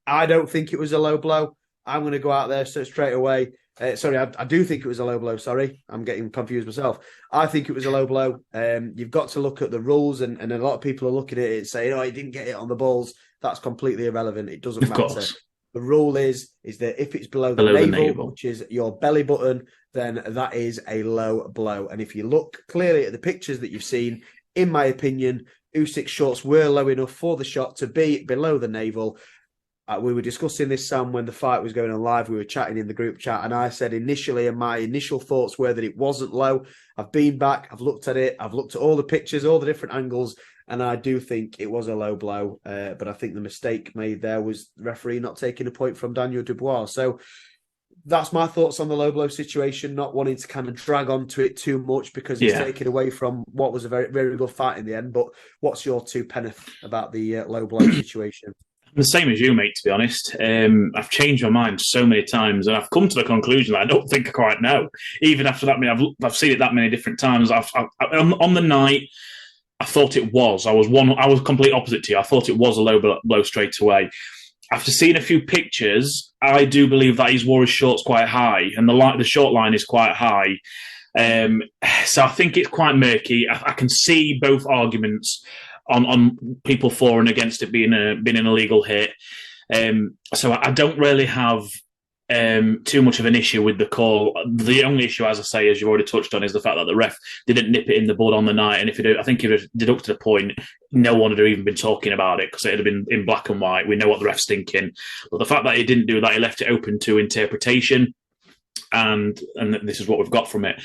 I don't think it was a low blow. I'm going to go out there straight away. I do think it was a low blow. Sorry, I'm getting confused myself. I think it was a low blow. You've got to look at the rules, and a lot of people are looking at it saying, "Oh, he didn't get it on the balls." That's completely irrelevant. It doesn't matter. Course. The rule is that if it's below the navel, which is your belly button, then that is a low blow. And if you look clearly at the pictures that you've seen, in my opinion, Usyk's shorts were low enough for the shot to be below the navel. We were discussing this, Sam, when the fight was going on live. We were chatting in the group chat, and I said initially, and my initial thoughts were that it wasn't low. I've been back, I've looked at it, I've looked at all the pictures, all the different angles, and I do think it was a low blow. But I think the mistake made there was the referee not taking a point from Daniel Dubois. So that's my thoughts on the low blow situation, not wanting to kind of drag onto it too much because it's taken away from what was a very, very good fight in the end. But what's your two penneth about the low blow situation? The same as you, mate, to be honest. I've changed my mind so many times, and I've come to the conclusion that I don't think I quite know. Even after that, I've seen it that many different times. On the night, I thought it was. I was complete opposite to you. I thought it was a low blow straight away. After seeing a few pictures, I do believe that he's wore his shorts quite high, and the short line is quite high. So I think it's quite murky. I can see both arguments on people for and against it being an illegal hit. So I don't really have too much of an issue with the call. The only issue, as I say, as you've already touched on, is the fact that the ref didn't nip it in the bud on the night. And I think if it deducted a point, no one would have even been talking about it because it had been in black and white. We know what the ref's thinking. But the fact that he didn't do that, he left it open to interpretation. and this is what we've got from it.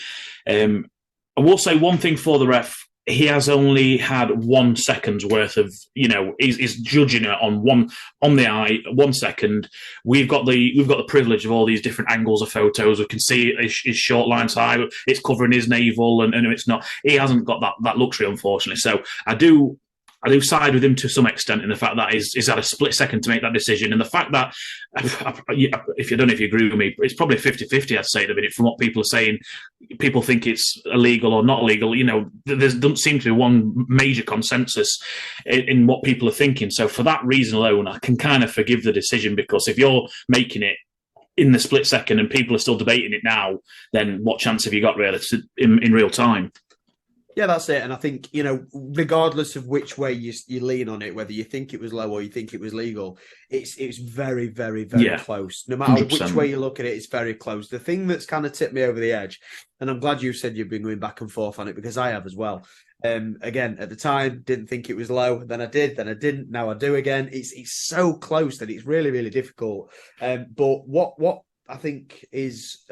I will say one thing for the ref. He has only had 1 second's worth of, he's judging it on the eye, 1 second. We've got the privilege of all these different angles of photos. We can see his short line side, it's covering his navel, and it's not. He hasn't got that luxury, unfortunately. So I do side with him to some extent in the fact that he's had a split second to make that decision. And the fact that, if you don't know if you agree with me, it's probably 50-50, I'd say, at the minute, from what people are saying. People think it's illegal or not illegal. There doesn't seem to be one major consensus in what people are thinking. So for that reason alone, I can kind of forgive the decision, because if you're making it in the split second and people are still debating it now, then what chance have you got really in real time? Yeah, that's it. And I think, regardless of which way you lean on it, whether you think it was low or you think it was legal, it's very, very, very close. No matter 100%. which way you look at it, it's very close. The thing that's kind of tipped me over the edge, and I'm glad you said you've been going back and forth on it, because I have as well. Again, at the time, didn't think it was low. Then I did. Then I didn't. Now I do again. It's so close that it's really, really difficult. But what I think is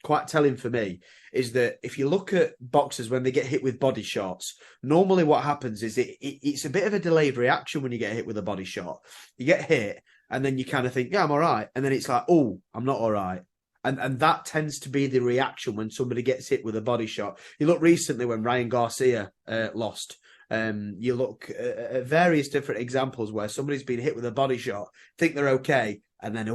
quite telling for me is that if you look at boxers when they get hit with body shots, normally what happens is it's a bit of a delayed reaction when you get hit with a body shot. You get hit and then you kind of think, yeah, I'm all right. And then it's like, oh, I'm not all right. And that tends to be the reaction when somebody gets hit with a body shot. You look recently when Ryan Garcia lost. You look at various different examples where somebody's been hit with a body shot, think they're okay, and then,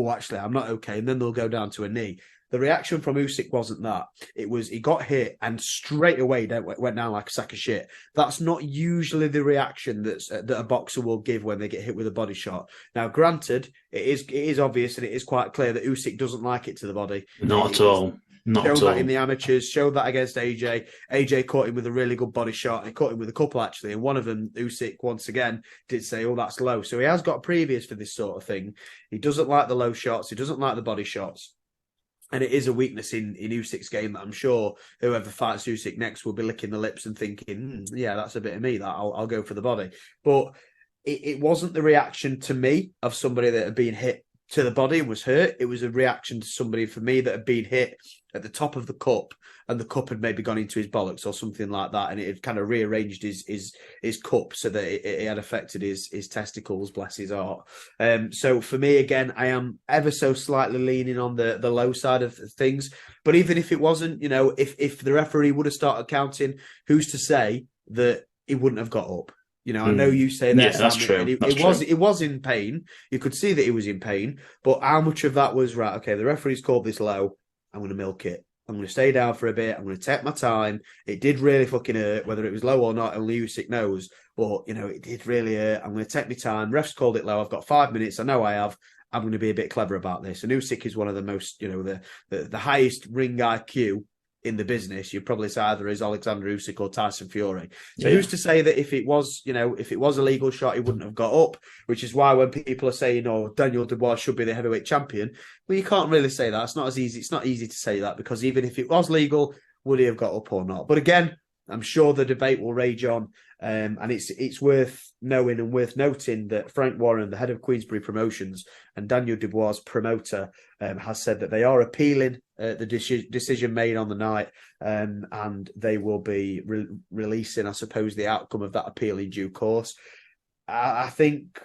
actually, I'm not okay. And then they'll go down to a knee. The reaction from Usyk wasn't that. It was he got hit and straight away went down like a sack of shit. That's not usually the reaction that a boxer will give when they get hit with a body shot. Now, granted, it is obvious and it is quite clear that Usyk doesn't like it to the body. Not at all. Not showed at all. that in the amateurs, showed that against AJ. AJ caught him with a really good body shot. He caught him with a couple, actually. And one of them, Usyk, once again, did say, that's low. So he has got previous for this sort of thing. He doesn't like the low shots. He doesn't like the body shots. And it is a weakness in Usyk's game that I'm sure whoever fights Usyk next will be licking the lips and thinking, yeah, that's a bit of me, that I'll go for the body. But it wasn't the reaction to me of somebody that had been hit to the body and was hurt. It was a reaction to somebody, for me, that had been hit at the top of the cup and the cup had maybe gone into his bollocks or something like that, and it had kind of rearranged his cup so that it had affected his testicles, bless his heart. So for me, again, I am ever so slightly leaning on the low side of things. But even if it wasn't, if the referee would have started counting, who's to say that he wouldn't have got up? I know you say that. Yeah, that's true. It was in pain. You could see that he was in pain. But how much of that was, right, okay, the referee's called this low. I'm going to milk it. I'm going to stay down for a bit. I'm going to take my time. It did really fucking hurt, whether it was low or not, only Usyk knows. But, it did really hurt. I'm going to take my time. Ref's called it low. I've got 5 minutes. I know I have. I'm going to be a bit clever about this. And Usyk is one of the most, the highest ring IQ in the business. You'd probably say either is Alexander Usyk or Tyson Fury. So who's to say that if it was a legal shot, he wouldn't have got up? Which is why when people are saying, Daniel Dubois should be the heavyweight champion, well, you can't really say that. It's not easy to say that, because even if it was legal, would he have got up or not? But again, I'm sure the debate will rage on. And it's worth knowing and worth noting that Frank Warren, the head of Queensberry Promotions, and Daniel Dubois' promoter, has said that they are appealing the decision made on the night, and they will be releasing, I suppose, the outcome of that appeal in due course. I think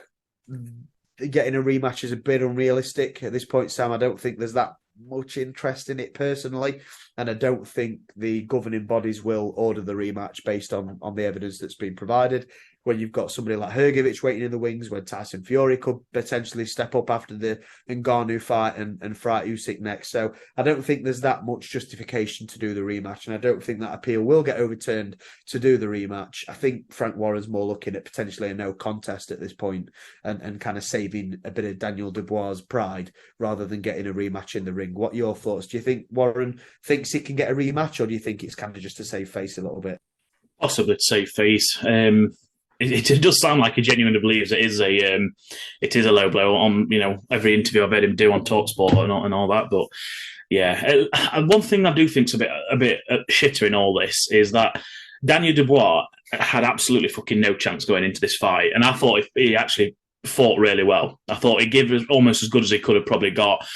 getting a rematch is a bit unrealistic at this point, Sam. I don't think there's that much interest in it personally, and I don't think the governing bodies will order the rematch based on the evidence that's been provided. When you've got somebody like Hrgovic waiting in the wings, when Tyson Fury could potentially step up after the Ngannou fight and fight Usyk next. So I don't think there's that much justification to do the rematch, and I don't think that appeal will get overturned to do the rematch. I think Frank Warren's more looking at potentially a no contest at this point, and kind of saving a bit of Daniel Dubois' pride rather than getting a rematch in the ring. What are your thoughts? Do you think Warren thinks he can get a rematch, or do you think it's kind of just to save face a little bit? Possibly to save face. It does sound like he genuinely believes it is a low blow on every interview I've heard him do on TalkSport and all that. But yeah, one thing I do think's a bit shitter in all this is that Daniel Dubois had absolutely fucking no chance going into this fight, and I thought if he actually fought really well. I thought he gave us almost as good as he could have probably got.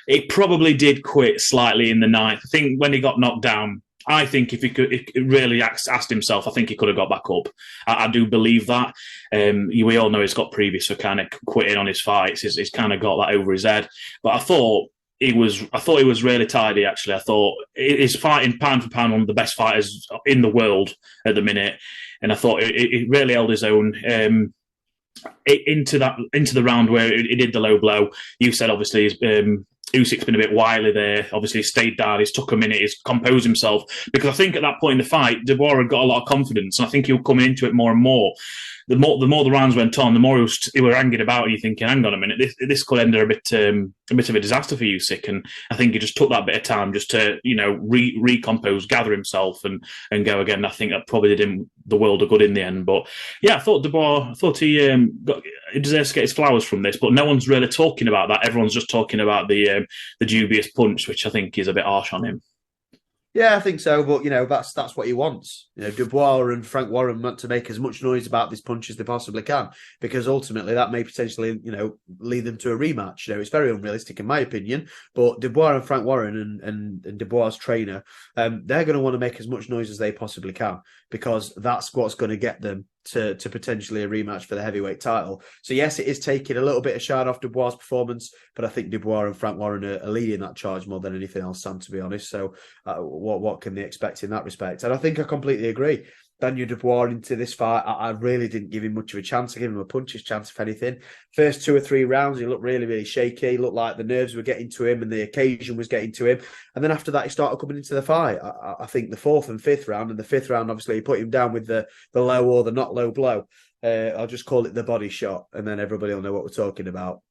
It probably did quit slightly in the ninth. I think when he got knocked down, I think if he really asked himself, I think he could have got back up. I do believe that. We all know he's got previous for kind of quitting on his fights. He's kind of got that over his head. But I thought he was really tidy, actually. I thought he's fighting pound for pound one of the best fighters in the world at the minute. And I thought he really held his own. Into the round where he did the low blow, you said obviously Usyk's been a bit wily there. Obviously, he stayed down. He's took a minute. He's composed himself because I think at that point in the fight, Dubois had got a lot of confidence, and I think he was coming into it more and more. The more the rounds went on, the more he were hanging about, and you're thinking, "Hang on a minute, this could end a bit of a disaster for Usyk." And I think he just took that bit of time just to recompose, gather himself, and go again. I think that probably did him the world of good in the end. But yeah, I thought Dubois, he deserves to get his flowers from this, but no one's really talking about that. Everyone's just talking about the dubious punch, which I think is a bit harsh on him. Yeah, I think so, but that's what he wants. Dubois and Frank Warren want to make as much noise about this punch as they possibly can, because ultimately that may potentially, lead them to a rematch. It's very unrealistic in my opinion, but Dubois and Frank Warren and Dubois' trainer, they're going to want to make as much noise as they possibly can, because that's what's going to get them to potentially a rematch for the heavyweight title. So yes, it is taking a little bit of shine off Dubois' performance, but I think Dubois and Frank Warren are leading that charge more than anything else, Sam, to be honest. So what can they expect in that respect? And I think I completely agree. Daniel Dubois into this fight, I really didn't give him much of a chance. I gave him a puncher's chance, if anything. First 2 or 3 rounds, he looked really, really shaky. He looked like the nerves were getting to him and the occasion was getting to him. And then after that, he started coming into the fight. I think the 4th and 5th round, and the 5th round, obviously, he put him down with the low or the not low blow. I'll just call it the body shot, and then everybody will know what we're talking about.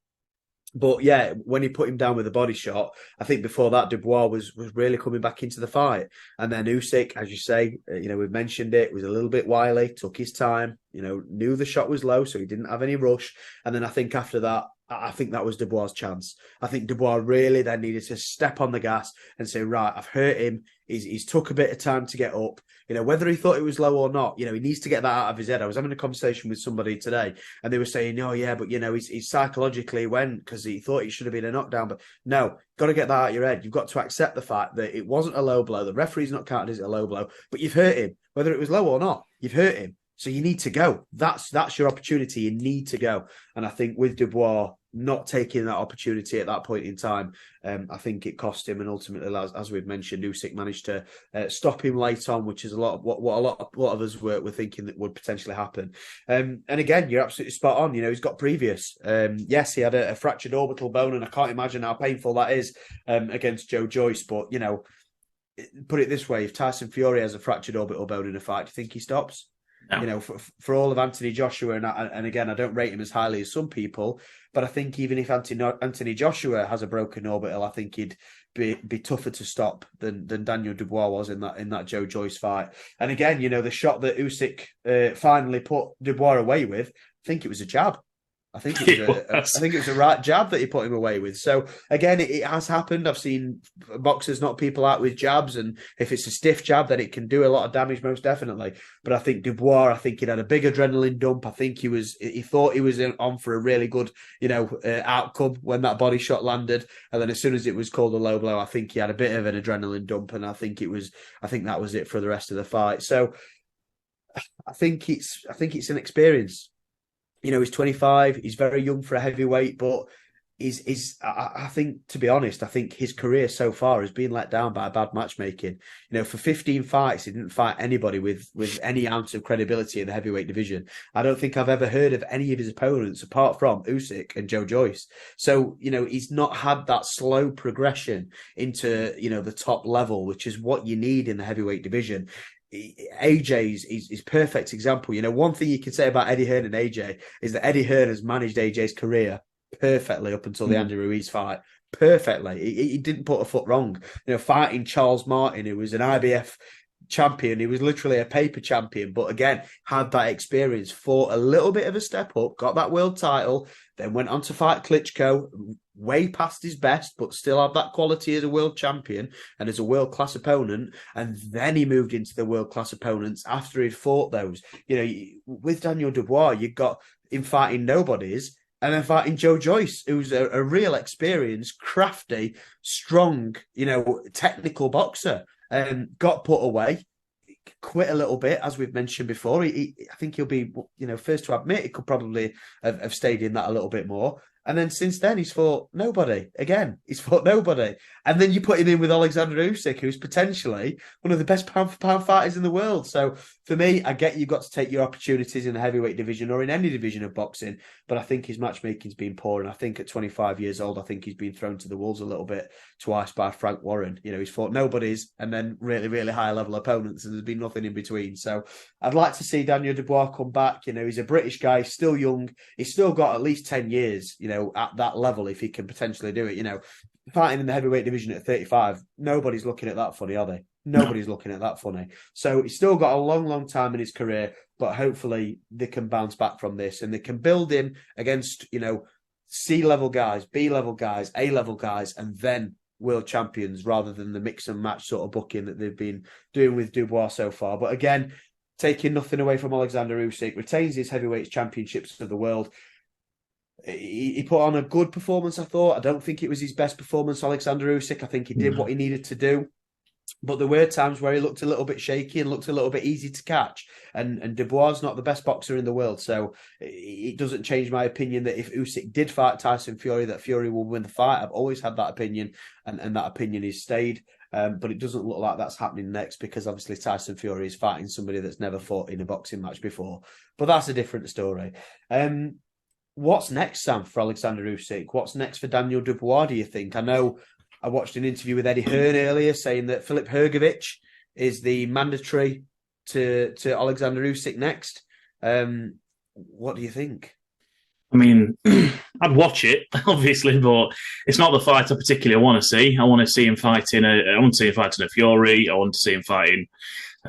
But yeah, when he put him down with a body shot, I think before that, Dubois was really coming back into the fight. And then Usyk, as you say, we've mentioned it, was a little bit wily, took his time, knew the shot was low, so he didn't have any rush. And then I think after that, I think that was Dubois' chance. I think Dubois really then needed to step on the gas and say, right, I've hurt him. He's took a bit of time to get up. Whether he thought it was low or not, he needs to get that out of his head. I was having a conversation with somebody today and they were saying, oh yeah, but he's psychologically went because he thought it should have been a knockdown. But no, got to get that out of your head. You've got to accept the fact that it wasn't a low blow. The referee's not counted as a low blow, but you've hurt him. Whether it was low or not, you've hurt him. So you need to go. That's your opportunity. You need to go. And I think with Dubois not taking that opportunity at that point in time, I think it cost him. And ultimately, as we've mentioned, Usyk managed to stop him late on, which is a lot of what a lot of us were thinking that would potentially happen. And again, you're absolutely spot on. He's got previous. Yes, he had a fractured orbital bone, and I can't imagine how painful that is against Joe Joyce. But put it this way: if Tyson Fury has a fractured orbital bone in a fight, do you think he stops? No. For all of Anthony Joshua, and again, I don't rate him as highly as some people, but I think even if Anthony Joshua has a broken orbital, I think he'd be tougher to stop than Daniel Dubois was in that Joe Joyce fight. And again, the shot that Usyk finally put Dubois away with, I think it was a jab. I think it was a right jab that he put him away with. So again, it has happened. I've seen boxers knock people out with jabs, and if it's a stiff jab, then it can do a lot of damage, most definitely. But I think Dubois, he'd had a big adrenaline dump. I think he thought he was on for a really good, outcome when that body shot landed, and then as soon as it was called a low blow, I think he had a bit of an adrenaline dump, and I think that was it for the rest of the fight. So I think it's an experience. He's 25. He's very young for a heavyweight, but I think, to be honest, I think his career so far has been let down by bad matchmaking. For 15 fights, he didn't fight anybody with any ounce of credibility in the heavyweight division. I don't think I've ever heard of any of his opponents apart from Usyk and Joe Joyce. So, he's not had that slow progression into, the top level, which is what you need in the heavyweight division. AJ's is perfect example. One thing you can say about Eddie Hearn and AJ is that Eddie Hearn has managed AJ's career perfectly up until the Andy Ruiz fight. Perfectly. He didn't put a foot wrong. Fighting Charles Martin, who was an IBF champion. He was literally a paper champion, but again, had that experience, fought a little bit of a step up, got that world title, then went on to fight Klitschko, way past his best, but still had that quality as a world champion and as a world-class opponent. And then he moved into the world-class opponents after he'd fought those. With Daniel Dubois, you got him fighting nobodies, and then fighting Joe Joyce, who's a real experienced, crafty, strong, technical boxer. Got put away, quit a little bit, as we've mentioned before. I think he'll be, first to admit he could probably have stayed in that a little bit more. And then since then, he's fought nobody. Again, he's fought nobody. And then you put him in with Alexander Usyk, who's potentially one of the best pound-for-pound fighters in the world. So for me, I get you've got to take your opportunities in the heavyweight division or in any division of boxing. But I think his matchmaking's been poor. And I think at 25 years old, I think he's been thrown to the wolves a little bit twice by Frank Warren. He's fought nobodies and then really, really high-level opponents. And there's been nothing in between. So I'd like to see Daniel Dubois come back. He's a British guy, still young. He's still got at least 10 years, at that level, if he can potentially do it. Fighting in the heavyweight division at 35, nobody's looking at that funny, are they? Nobody's looking at that funny. So he's still got a long, long time in his career, but hopefully they can bounce back from this and they can build him against, C-level guys, B-level guys, A-level guys, and then world champions rather than the mix and match sort of booking that they've been doing with Dubois so far. But again, taking nothing away from Alexander Usyk, retains his heavyweight championships of the world. He put on a good performance, I thought. I don't think it was his best performance, Alexander Usyk. I think he did what he needed to do. But there were times where he looked a little bit shaky and looked a little bit easy to catch. And Dubois is not the best boxer in the world. So it doesn't change my opinion that if Usyk did fight Tyson Fury, that Fury will win the fight. I've always had that opinion, and that opinion has stayed. But it doesn't look like that's happening next because obviously Tyson Fury is fighting somebody that's never fought in a boxing match before. But that's a different story. What's next, Sam, for Alexander Usyk? What's next for Daniel Dubois, do you think? I know I watched an interview with Eddie Hearn earlier saying that Filip Hrgovic is the mandatory to Alexander Usyk next. What do you think? I mean, I'd watch it, obviously, but it's not the fight I particularly want to see. I want to see him fighting a Fury. I want to see him fighting...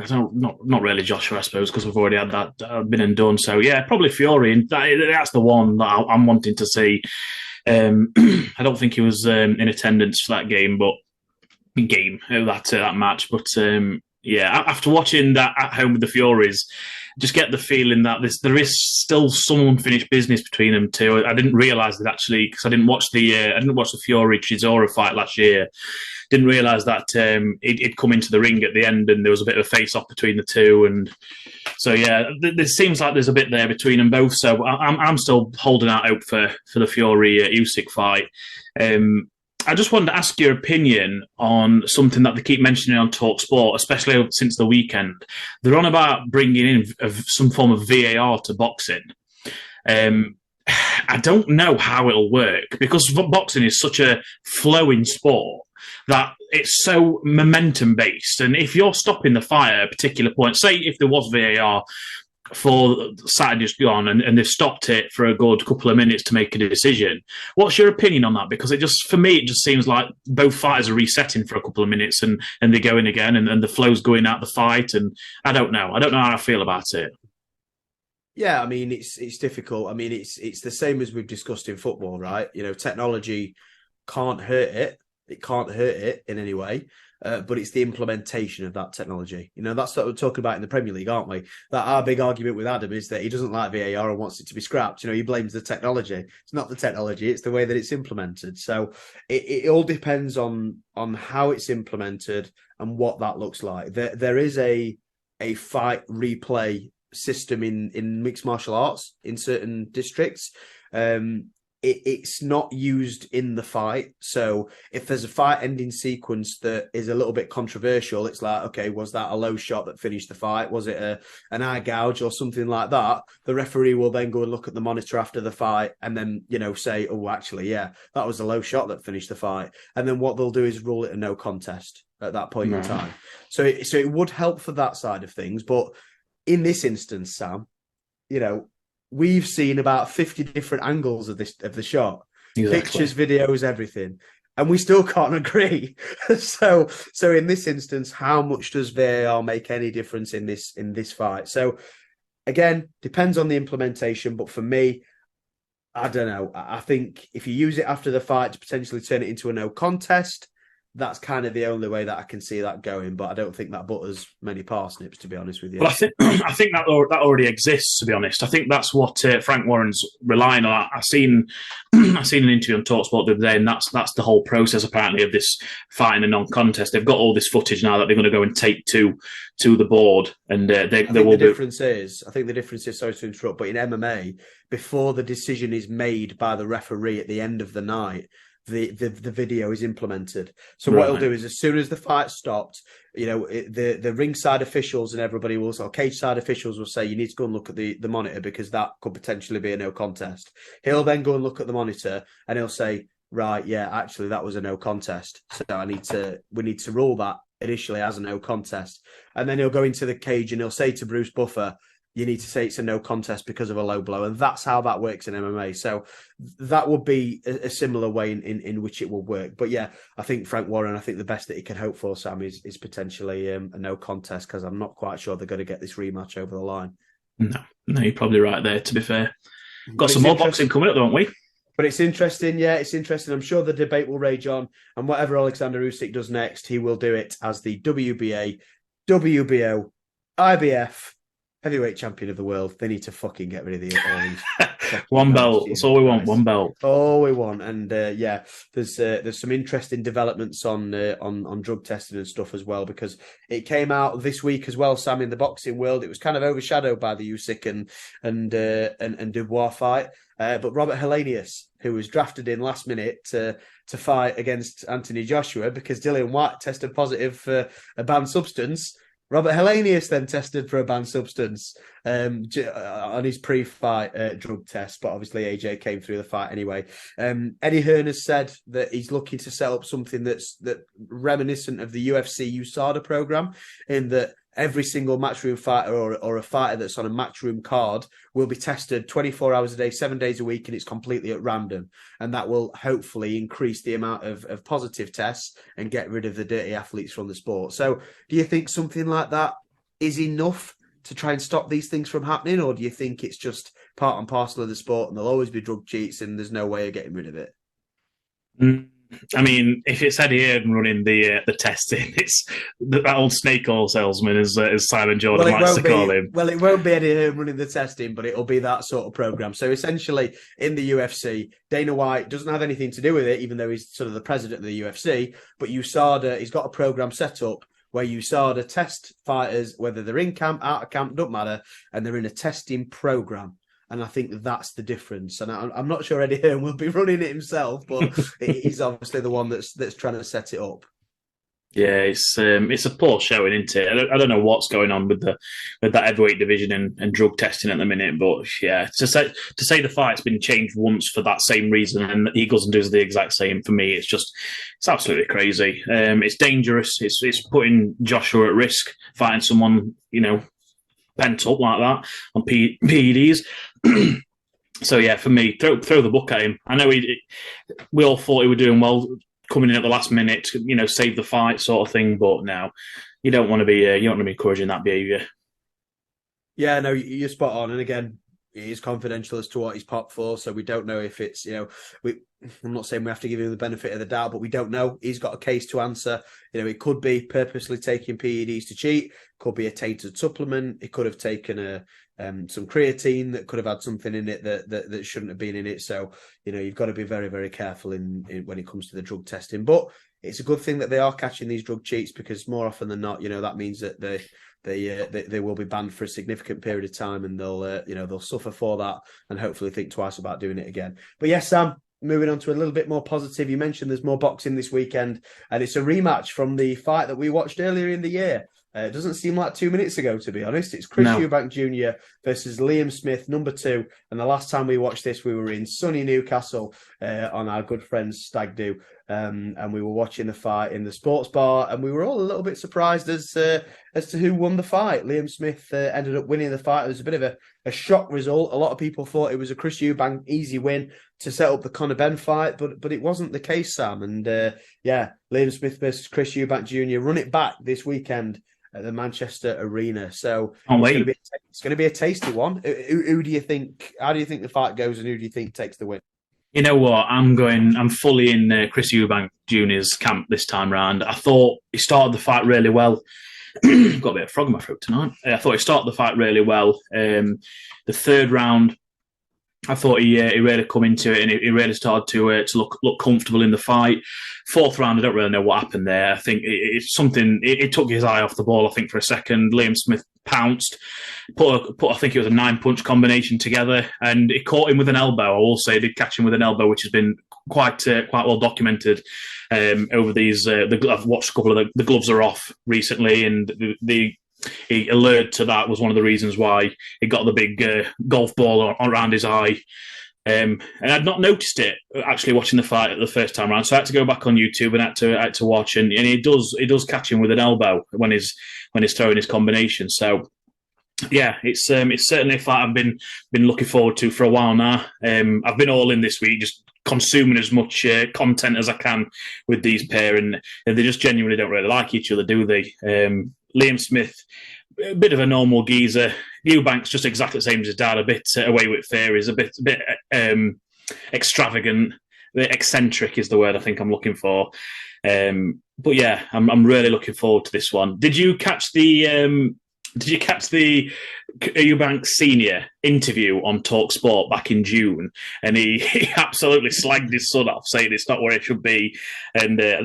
Not really Joshua, I suppose, because we've already had that been and done. So, yeah, probably Fury. And that's the one that I'm wanting to see. I don't think he was in attendance for that that match. But, yeah, after watching that at home with the Furies, just get the feeling that there is still some unfinished business between them two. I didn't realise that actually, because I didn't watch the Fury Chisora fight last year. Didn't realise that he'd come into the ring at the end and there was a bit of a face-off between the two. And so, yeah, there seems like there's a bit there between them both. So I'm still holding out hope for the Fury-Usyk fight. I just wanted to ask your opinion on something that they keep mentioning on TalkSport, especially since the weekend. They're on about bringing in some form of VAR to boxing. I don't know how it'll work because boxing is such a flowing sport that it's so momentum based. And if you're stopping the fight at a particular point, say if there was VAR for Saturday just gone and they've stopped it for a good couple of minutes to make a decision, what's your opinion on that? Because for me, it just seems like both fighters are resetting for a couple of minutes and they go in again and the flow's going out the fight. And I don't know how I feel about it. Yeah, I mean, it's difficult. I mean, it's the same as we've discussed in football, right? Technology can't hurt it. It can't hurt it in any way, but it's the implementation of that technology. That's what we're talking about in the Premier League, aren't we? That our big argument with Adam is that he doesn't like VAR and wants it to be scrapped. He blames the technology. It's not the technology, it's the way that it's implemented. So it all depends on how it's implemented and what that looks like. There is a fight replay system in mixed martial arts in certain districts. It's not used in the fight. So if there's a fight ending sequence that is a little bit controversial, it's like, okay, was that a low shot that finished the fight? Was it an eye gouge or something like that? The referee will then go and look at the monitor after the fight and then, say, oh, actually, yeah, that was a low shot that finished the fight. And then what they'll do is rule it a no contest at that point in time. So it would help for that side of things. But in this instance, Sam, we've seen about 50 different angles of the shot, exactly. Pictures, videos, everything, and we still can't agree. So in this instance, how much does VAR make any difference in this fight? So again, depends on the implementation. But for me, I don't know. I think if you use it after the fight to potentially turn it into a no contest, that's kind of the only way that I can see that going. But I don't think that butters many parsnips, to be honest with you. Well, I think that already exists. To be honest, I think that's what Frank Warren's relying on. I seen an interview on TalkSport the other day, and that's the whole process apparently of this fighting a non-contest. They've got all this footage now that they're going to go and take to the board, and I think the difference is, sorry to interrupt, but in MMA, before the decision is made by the referee at the end of the night, the video is implemented. So what he'll do is, as soon as the fight stopped, the ringside officials and everybody will, or cage side officials will say, you need to go and look at the monitor because that could potentially be a no contest. He'll then go and look at the monitor and he'll say, right, yeah, actually that was a no contest. So we need to rule that initially as a no contest. And then he'll go into the cage and he'll say to Bruce Buffer, you need to say it's a no contest because of a low blow. And that's how that works in MMA. So that would be a similar way in which it will work. But yeah, I think Frank Warren, I think the best that he can hope for, Sam, is potentially a no contest, because I'm not quite sure they're going to get this rematch over the line. No, you're probably right there, to be fair. Got some more boxing coming up, don't we? But it's interesting, yeah, it's interesting. I'm sure the debate will rage on. And whatever Alexander Usyk does next, he will do it as the WBA, WBO, IBF heavyweight champion of the world. They need to fucking get rid of all these. One belt. That's all we want. One belt. All we want. And there's some interesting developments on drug testing and stuff as well, because it came out this week as well, Sam, in the boxing world. It was kind of overshadowed by the Usyk and Dubois fight. But Robert Helenius, who was drafted in last minute to fight against Anthony Joshua because Dillian White tested positive for a banned substance. Robert Helenius then tested for a banned substance on his pre-fight drug test, but obviously AJ came through the fight anyway. Eddie Hearn has said that he's looking to set up something that's reminiscent of the UFC USADA program, in that every single matchroom fighter or a fighter that's on a matchroom card will be tested 24 hours a day, 7 days a week, and it's completely at random. And that will hopefully increase the amount of positive tests and get rid of the dirty athletes from the sport. So do you think something like that is enough to try and stop these things from happening? Or do you think it's just part and parcel of the sport and there'll always be drug cheats and there's no way of getting rid of it? I mean, if it's Eddie Hearn running the testing, it's that old snake oil salesman, as Simon Jordan likes to call him. Well, it won't be Eddie Hearn running the testing, but it'll be that sort of program. So essentially, in the UFC, Dana White doesn't have anything to do with it, even though he's sort of the president of the UFC. But USADA, he's got a program set up where USADA test fighters, whether they're in camp, out of camp, doesn't matter, and they're in a testing program. And I think that's the difference. And I'm not sure Eddie Hearn will be running it himself, but he's obviously the one that's trying to set it up. Yeah, it's a poor showing, isn't it? I don't know what's going on with that heavyweight division and drug testing at the minute, but yeah, to say the fight's been changed once for that same reason, and he goes and does the exact same, for me, it's absolutely crazy. It's dangerous. It's putting Joshua at risk, fighting someone pent up like that on PEDs. So yeah, for me, throw the book at him. I know we all thought he was doing well coming in at the last minute, save the fight sort of thing. But now you don't want to be encouraging that behaviour. Yeah, no, you're spot on. And again, it is confidential as to what he's popped for, so we don't know if it's I'm not saying we have to give him the benefit of the doubt, but we don't know. He's got a case to answer. It could be purposely taking PEDs to cheat. Could be a tainted supplement. It could have taken some creatine that could have had something in it that shouldn't have been in it. So you've got to be very, very careful in when it comes to the drug testing. But it's a good thing that they are catching these drug cheats, because more often than not, that means that they will be banned for a significant period of time, and they'll suffer for that and hopefully think twice about doing it again. But yes, Sam, moving on to a little bit more positive. You mentioned there's more boxing this weekend, and it's a rematch from the fight that we watched earlier in the year. It doesn't seem like 2 minutes ago, to be honest. It's Chris Eubank Jr. versus Liam Smith, number 2. And the last time we watched this, we were in sunny Newcastle on our good friends Stag Do. And we were watching the fight in the sports bar, and we were all a little bit surprised as to who won the fight. Liam Smith ended up winning the fight. It was a bit of a shock result. A lot of people thought it was a Chris Eubank easy win to set up the Conor Benn fight, but it wasn't the case, Sam. And Liam Smith versus Chris Eubank Jr. run it back this weekend at the Manchester Arena. So it's going to be a tasty one. Who do you think? How do you think the fight goes, and who do you think takes the win? You know what? I'm fully in Chris Eubank Jr.'s camp this time round. I thought he started the fight really well. Got a bit of frog in my throat tonight. I thought he started the fight really well. The third round, I thought he really come into it and he really started to look comfortable in the fight. Fourth round, I don't really know what happened there. I think it's something. It took his eye off the ball. I think for a second, Liam Smith pounced, put I think it was a 9-punch combination together, and it caught him with an elbow. I will say, it did catch him with an elbow, which has been quite well documented over these. I've watched a couple of the gloves are off recently, and he alerted to that was one of the reasons why he got the big golf ball around his eye. And I'd not noticed it actually watching the fight at the first time around, so I had to go back on YouTube and had to watch. And he does catch him with an elbow when he's throwing his combination. So yeah, it's certainly a fight I've been looking forward to for a while now. I've been all in this week, just consuming as much content as I can with these pair, and they just genuinely don't really like each other, do they? Liam Smith, a bit of a normal geezer. Eubank's just exactly the same as his dad, a bit away with theories, a bit extravagant, a bit eccentric is the word I think I'm looking for. But yeah, I'm really looking forward to this one. Did you catch the Eubank Senior interview on TalkSport back in June? And he absolutely slagged his son off, saying it's not where it should be. And I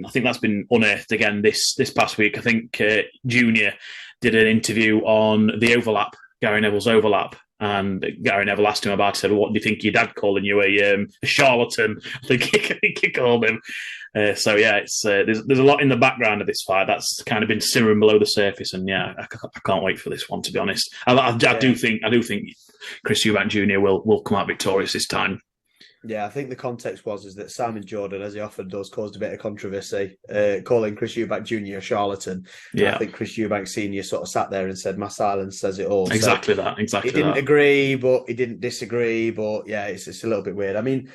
think that's been unearthed again this past week. I think Junior did an interview on the overlap, Gary Neville's overlap. And Gary Neville asked him about it. Said, "What do you think your dad calling you a charlatan?" I think he called him. So yeah, it's there's a lot in the background of this fight that's kind of been simmering below the surface, and yeah, I can't wait for this one, to be honest. I do think Chris Eubank Jr. will come out victorious this time. Yeah, I think the context was that Simon Jordan, as he often does, caused a bit of controversy, calling Chris Eubank Jr. a charlatan. Yeah, I think Chris Eubank Sr. sort of sat there and said, "My silence says it all." Exactly so that. Exactly. He didn't agree, but he didn't disagree. But yeah, it's a little bit weird. I mean,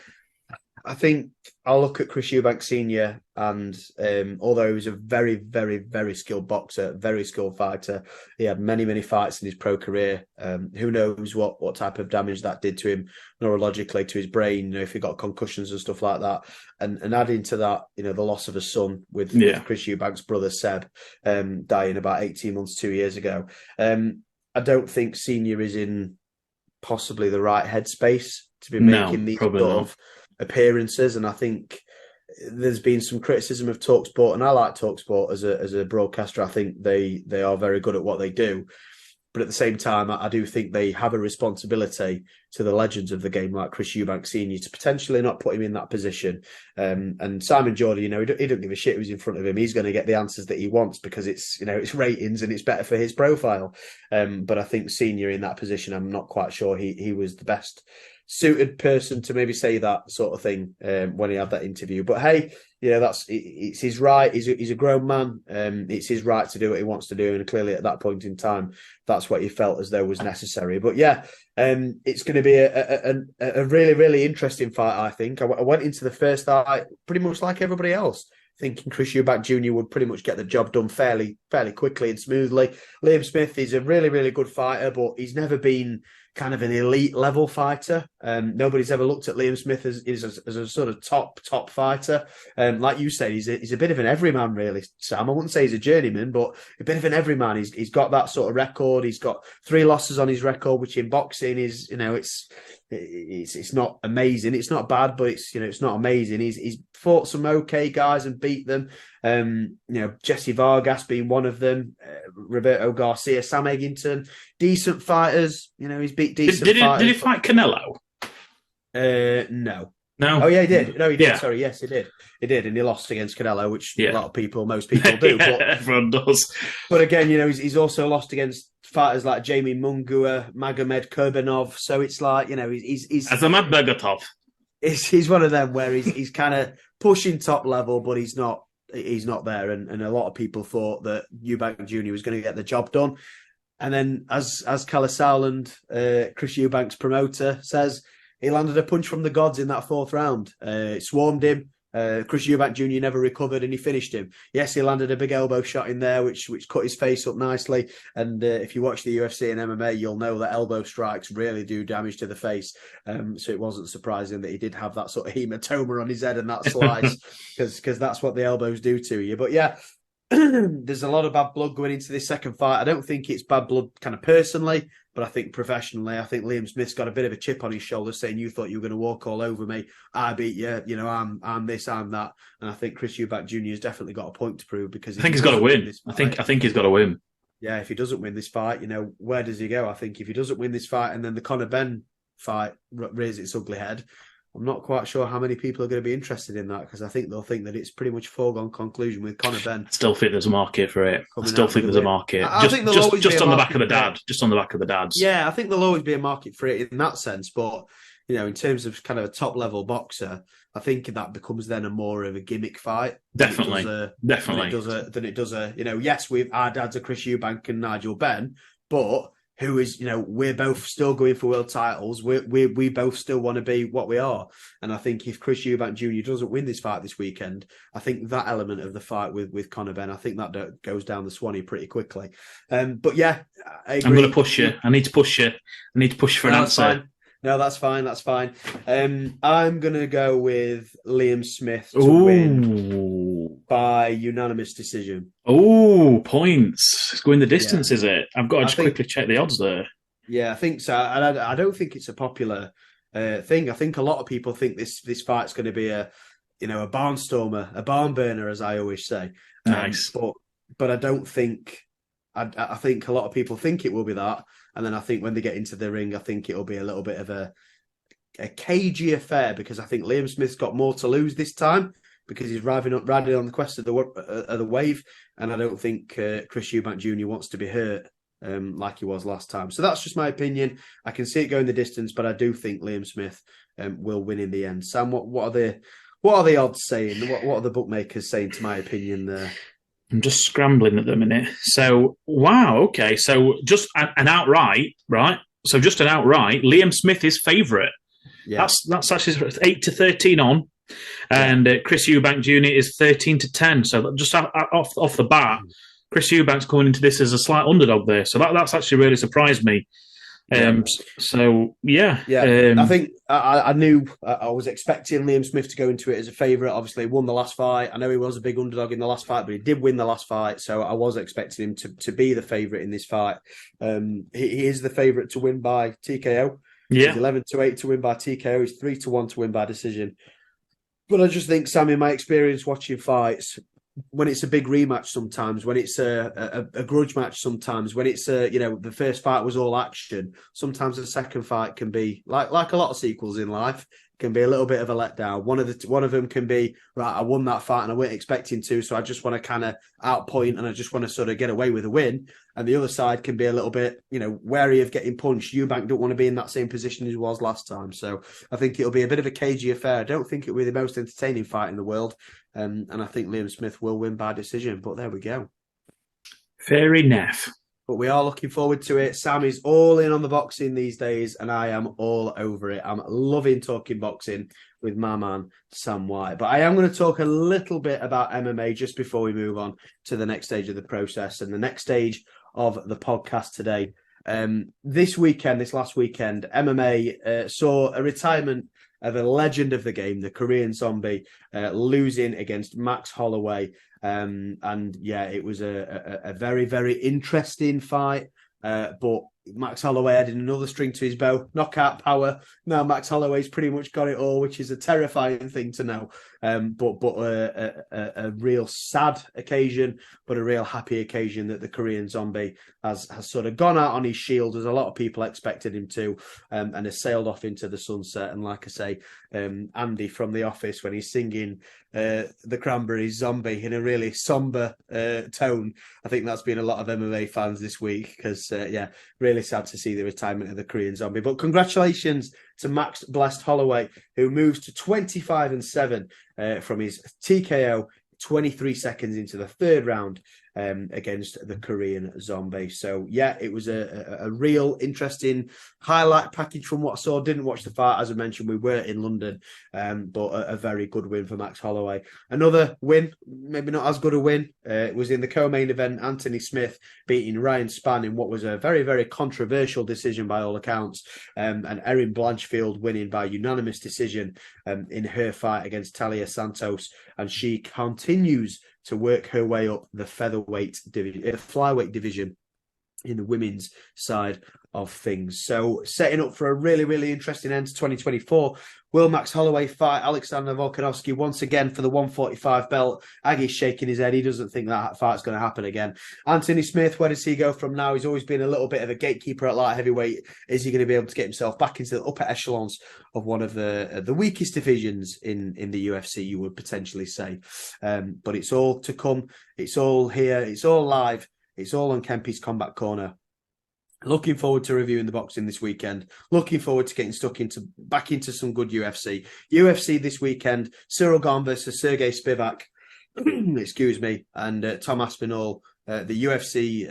I think I'll look at Chris Eubank Sr. and although he was a very, very, very skilled boxer, very skilled fighter, he had many, many fights in his pro career. Who knows what type of damage that did to him neurologically, to his brain, if he got concussions and stuff like that. And adding to that, the loss of a son with Chris Eubank's brother, Seb, dying about 18 months, 2 years ago. I don't think Senior is in possibly the right headspace to be making these sort of appearances, and I think there's been some criticism of TalkSport, and I like TalkSport as a broadcaster. I think they are very good at what they do, but at the same time, I do think they have a responsibility to the legends of the game, like Chris Eubank Senior, to potentially not put him in that position. And Simon Jordan, he don't give a shit who's in front of him. He's going to get the answers that he wants because it's ratings and it's better for his profile. But I think Senior in that position, I'm not quite sure he was the best suited person to maybe say that sort of thing when he had that interview. But hey, it's his right. He's a grown man. It's his right to do what he wants to do, and clearly at that point in time, that's what he felt as though was necessary. But yeah, it's going to be a really, really interesting fight. I think I went into the first fight pretty much like everybody else, thinking Chris Eubank Jr. would pretty much get the job done fairly quickly and smoothly. Liam Smith is a really, really good fighter, but he's never been kind of an elite level fighter. Nobody's ever looked at Liam Smith as a sort of top fighter. Like you said, he's a bit of an everyman, really, Sam. I wouldn't say he's a journeyman, but a bit of an everyman. He's got that sort of record. He's got 3 losses on his record, which in boxing is, it's not amazing. It's not bad, but it's not amazing. He's fought some okay guys and beat them. Jesse Vargas being one of them, Roberto Garcia, Sam Eggington, decent fighters. He's beat decent fighters. Did he fight Canelo? No. No. Oh yeah, he did. No, he did. Yeah. Sorry, yes, he did. He did, and he lost against Canelo, which most people do. Yeah, but everyone does. But again, he's also lost against fighters like Jamie Mungua, Magomed Kurbanov. So it's like, he's Azamat Bergatov. He's one of them where he's kind of pushing top level, but he's not there. And a lot of people thought that Eubank Jr. was going to get the job done. And then, as Kalle Sauerland, Chris Eubank's promoter, says, he landed a punch from the gods in that 4th round. It swarmed him, Chris Eubank Jr. never recovered and he finished him. Yes, he landed a big elbow shot in there, which cut his face up nicely. And if you watch the UFC and MMA, you'll know that elbow strikes really do damage to the face. So it wasn't surprising that he did have that sort of hematoma on his head and that slice, because that's what the elbows do to you. But yeah, there's a lot of bad blood going into this second fight. I don't think it's bad blood kind of personally, but I think professionally, I think Liam Smith's got a bit of a chip on his shoulder saying, you thought you were going to walk all over me. I beat you. You know, I'm this, I'm that. And I think Chris Eubank Jr. has definitely got a point to prove, because I think he's got to win. I think he's got to win. Yeah, if he doesn't win this fight, you know, where does he go? I think if he doesn't win this fight and then the Conor Benn fight raises its ugly head, I'm not quite sure how many people are going to be interested in that, because I think they'll think that it's pretty much a foregone conclusion with Conor Benn. I still think there's a market for it. I still think there's a market. I think just on the back of the dad. Just on the back of the dads. Yeah, I think there'll always be a market for it in that sense. But, you know, in terms of kind of a top level boxer, I think that becomes then a more of a gimmick fight. Definitely. Than it does a, you know, yes, our dads are Chris Eubank and Nigel Benn, but who is, you know, we're both still going for world titles. We both still want to be what we are. And I think if Chris Eubank Jr. doesn't win this fight this weekend, I think that element of the fight with Conor Benn, I think that goes down the Swanee pretty quickly. But yeah, I agree. I'm going to push you. I need to push you. I need to push for an answer. Fine. No, that's fine. That's fine. I'm going to go with Liam Smith to win by unanimous decision. Oh, points. It's going the distance, is it? I've got to just quickly check the odds there. Yeah, I think so. And I don't think it's a popular thing. I think a lot of people think this fight's going to be a barnstormer, a barn burner, as I always say. Nice. But I don't think... I think a lot of people think it will be that. And then I think when they get into the ring, I think it'll be a little bit of a cagey affair, because I think Liam Smith's got more to lose this time, because he's riding on the quest of the wave. And I don't think Chris Eubank Jr. wants to be hurt like he was last time. So that's just my opinion. I can see it going the distance, but I do think Liam Smith will win in the end. Sam, what are the odds saying? What are the bookmakers saying to my opinion there? I'm just scrambling at the minute. So, wow, okay. So just an outright, right? So just an outright, Liam Smith is favourite. Yeah. That's actually 8-13 on. And Chris Eubank Jr. is 13-10. So just off the bat, Chris Eubank's coming into this as a slight underdog there. So that's actually really surprised me. So yeah. I think I knew I was expecting Liam Smith to go into it as a favourite. Obviously, he won the last fight. I know he was a big underdog in the last fight, but he did win the last fight. So I was expecting him to be the favourite in this fight. He is the favourite to win by TKO. Yeah, he's 11-8 to win by TKO. He's 3-1 to win by decision. But I just think, Sam, in my experience watching fights, when it's a big rematch sometimes, when it's a grudge match sometimes, when it's the first fight was all action, sometimes the second fight can be like a lot of sequels in life, can be a little bit of a letdown. One of them can be, right, I won that fight and I weren't expecting to, so I just want to kind of outpoint and I just want to sort of get away with a win. And the other side can be a little bit, wary of getting punched. Eubank don't want to be in that same position as he was last time. So I think it'll be a bit of a cagey affair. I don't think it'll be the most entertaining fight in the world. And I think Liam Smith will win by decision. But there we go. Fair enough. But we are looking forward to it. Sam is all in on the boxing these days, and I am all over it. I'm loving talking boxing with my man, Sam White. But I am going to talk a little bit about MMA just before we move on to the next stage of the process and the next stage of the podcast today. This last weekend, MMA saw a retirement of a legend of the game, the Korean Zombie, losing against Max Holloway. And yeah, it was a very, very interesting fight. But Max Holloway added another string to his bow, knockout power. Now Max Holloway's pretty much got it all, which is a terrifying thing to know. But a real sad occasion, but a real happy occasion that the Korean Zombie has sort of gone out on his shield, as a lot of people expected him to, and has sailed off into the sunset. And like I say, Andy from The Office, when he's singing the Cranberries Zombie in a really somber tone, I think that's been a lot of MMA fans this week, because really sad to see the retirement of the Korean Zombie. But congratulations to Max Blessed Holloway, who moves to 25-7 from his TKO 23 seconds into the third round against the Korean Zombie. So yeah, it was a real interesting highlight package from what I saw. Didn't watch the fight, as I mentioned, we were in London, but a very good win for Max Holloway. Another win, maybe not as good a win, it was in the co-main event, Anthony Smith beating Ryan Spann in what was a very, very controversial decision by all accounts, and Erin Blanchfield winning by unanimous decision in her fight against Talia Santos, and she continues to work her way up the featherweight division, flyweight division in the women's side of things. So setting up for a really, really interesting end to 2024. Will Max Holloway fight Alexander Volkanovski once again for the 145 belt? Aggie's shaking his head. He doesn't think that fight's going to happen again. Anthony Smith, where does he go from now? He's always been a little bit of a gatekeeper at light heavyweight. Is he going to be able to get himself back into the upper echelons of one of the weakest divisions in the UFC, you would potentially say? But it's all to come. It's all here. It's all live. It's all on Kempy's Combat Corner. Looking forward to reviewing the boxing this weekend. Looking forward to getting back into some good UFC. UFC this weekend, Cyril Gane versus Sergey Spivak. Excuse me. And Tom Aspinall, the UFC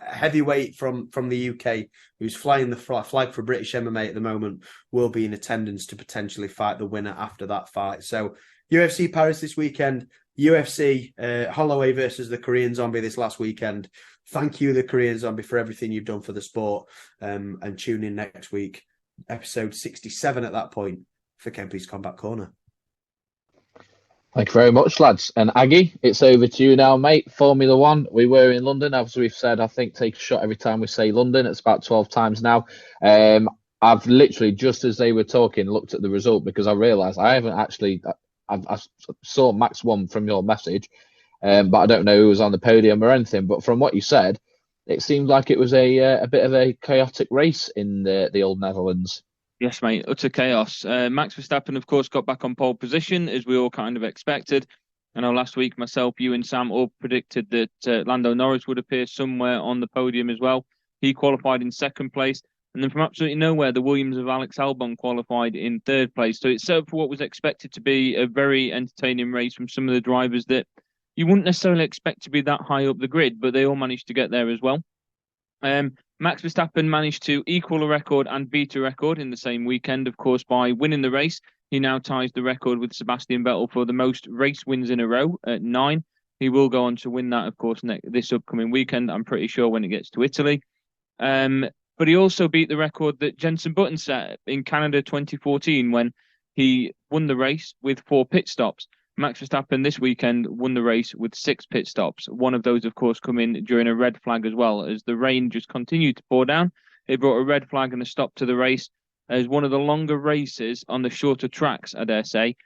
heavyweight from the UK, who's flying the flag for British MMA at the moment, will be in attendance to potentially fight the winner after that fight. So UFC Paris this weekend. UFC Holloway versus the Korean Zombie this last weekend. Thank you, the Korean Zombie, for everything you've done for the sport. And tune in next week, episode 67 at that point, for Kempy's Combat Corner. Thank you very much, lads. And Aggie, it's over to you now, mate. Formula One, we were in London. As we've said, I think take a shot every time we say London. It's about 12 times now. I've literally, just as they were talking, looked at the result because I realised I haven't actually... I saw Max won from your message, but I don't know who was on the podium or anything. But from what you said, it seemed like it was a bit of a chaotic race in the old Netherlands. Yes, mate, utter chaos. Max Verstappen, of course, got back on pole position, as we all kind of expected. I know last week, myself, you and Sam all predicted that Lando Norris would appear somewhere on the podium as well. He qualified in second place. And then from absolutely nowhere, the Williams of Alex Albon qualified in third place. So it served for what was expected to be a very entertaining race from some of the drivers that you wouldn't necessarily expect to be that high up the grid, but they all managed to get there as well. Max Verstappen managed to equal a record and beat a record in the same weekend, of course, by winning the race. He now ties the record with Sebastian Vettel for the most race wins in a row at 9. He will go on to win that, of course, this upcoming weekend, I'm pretty sure, when it gets to Italy. But he also beat the record that Jenson Button set in Canada 2014 when he won the race with 4 pit stops. Max Verstappen this weekend won the race with 6 pit stops. One of those, of course, come in during a red flag as well, as the rain just continued to pour down. It brought a red flag and a stop to the race. As one of the longer races on the shorter tracks, I dare say,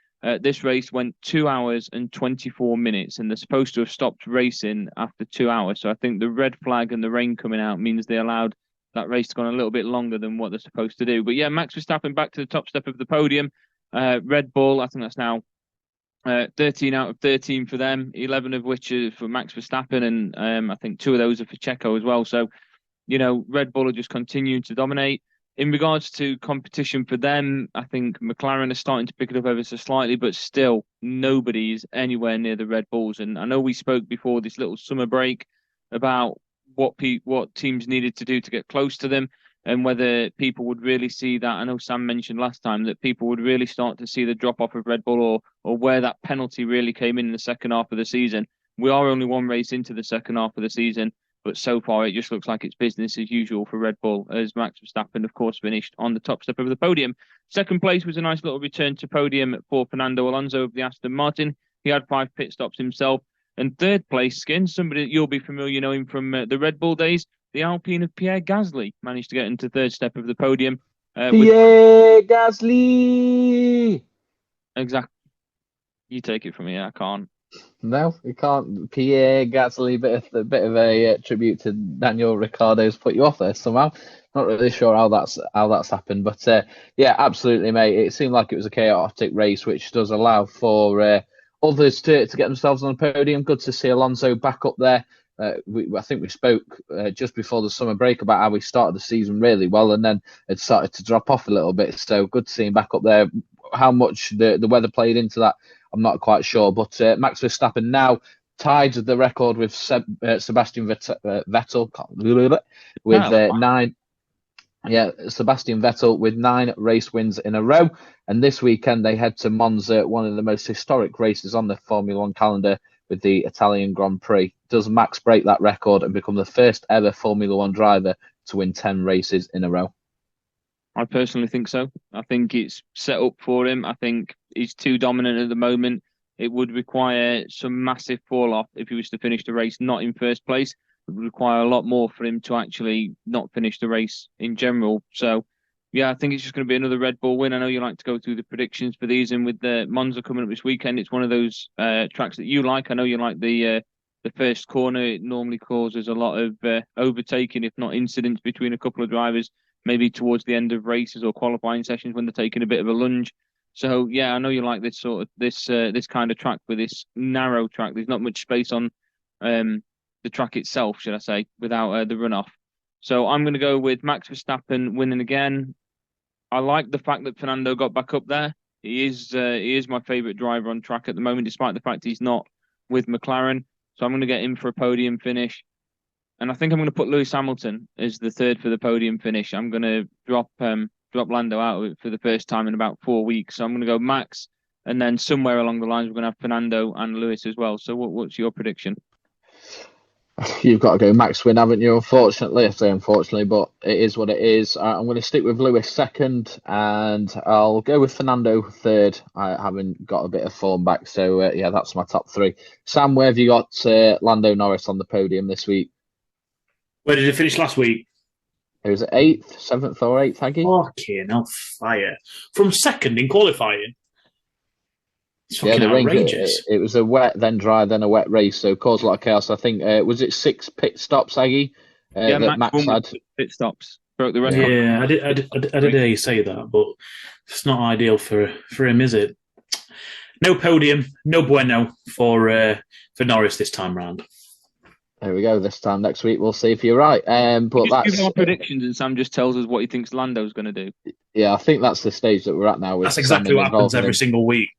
this race went 2 hours and 24 minutes, and they're supposed to have stopped racing after 2 hours. So I think the red flag and the rain coming out means they allowed that race to go on a little bit longer than what they're supposed to do. But yeah, Max Verstappen back to the top step of the podium. Red Bull, I think that's now 13 out of 13 for them, 11 of which are for Max Verstappen, and I think 2 of those are for Checo as well. So, you know, Red Bull are just continuing to dominate. In regards to competition for them, I think McLaren are starting to pick it up ever so slightly, but still nobody is anywhere near the Red Bulls. And I know we spoke before this little summer break about what teams needed to do to get close to them and whether people would really see that. I know Sam mentioned last time that people would really start to see the drop-off of Red Bull or where that penalty really came in the second half of the season. We are only one race into the second half of the season, but so far it just looks like it's business as usual for Red Bull, as Max Verstappen, of course, finished on the top step of the podium. Second place was a nice little return to podium for Fernando Alonso of the Aston Martin. He had 5 pit stops himself. And third place, Skin, somebody that you'll be familiar knowing from the Red Bull days, the Alpine of Pierre Gasly managed to get into third step of the podium. Pierre Gasly! Exactly. You take it from here, I can't. No, you can't. Pierre Gasly, a bit of a tribute to Daniel Ricciardo's put you off there somehow. Not really sure how that's happened, but yeah, absolutely, mate. It seemed like it was a chaotic race, which does allow for others to get themselves on the podium. Good to see Alonso back up there. I think we spoke just before the summer break about how we started the season really well and then it started to drop off a little bit. So good to see him back up there. How much the weather played into that, I'm not quite sure. But Max Verstappen now tied the record with Sebastian Vettel with 9. Yeah, Sebastian Vettel with 9 race wins in a row. And this weekend they head to Monza, one of the most historic races on the Formula One calendar, with the Italian Grand Prix. Does Max break that record and become the first ever Formula One driver to win 10 races in a row? I personally think so. I think it's set up for him. I think he's too dominant at the moment. It would require some massive fall off if he was to finish the race not in first place. It would require a lot more for him to actually not finish the race in general. So, yeah, I think it's just going to be another Red Bull win. I know you like to go through the predictions for these, and with the Monza coming up this weekend, it's one of those tracks that you like. I know you like the first corner. It normally causes a lot of overtaking, if not incidents, between a couple of drivers, maybe towards the end of races or qualifying sessions when they're taking a bit of a lunge. So, yeah, I know you like this this kind of track with this narrow track. There's not much space on the track itself, should I say, without the runoff. So I'm going to go with Max Verstappen winning again. I like the fact that Fernando got back up there. He is my favourite driver on track at the moment, despite the fact he's not with McLaren. So I'm going to get him for a podium finish. And I think I'm going to put Lewis Hamilton as the third for the podium finish. I'm going to drop Lando out of it for the first time in about 4 weeks. So I'm going to go Max, and then somewhere along the lines we're going to have Fernando and Lewis as well. So what's your prediction? You've got to go Max win, haven't you? Unfortunately, I say unfortunately, but it is what it is. I'm going to stick with Lewis second, and I'll go with Fernando third. I haven't got a bit of form back, so yeah, that's my top 3. Sam, where have you got Lando Norris on the podium this week? Where did he finish last week? It was 8th, 7th or 8th, Aggie? Fucking hell, fire. From second in qualifying. Yeah, the rain, it was a wet, then dry, then a wet race, so caused a lot of chaos. I think, was it 6 pit stops, Aggie? Yeah, that Max had? Pit stops. Broke the record. Yeah, I did hear you say that, but it's not ideal for him, is it? No podium, no bueno for Norris this time round. There we go. This time next week, we'll see if you're right. But that's give our predictions, and Sam just tells us what he thinks Lando's going to do. Yeah, I think that's the stage that we're at now. That's exactly what happens every single week.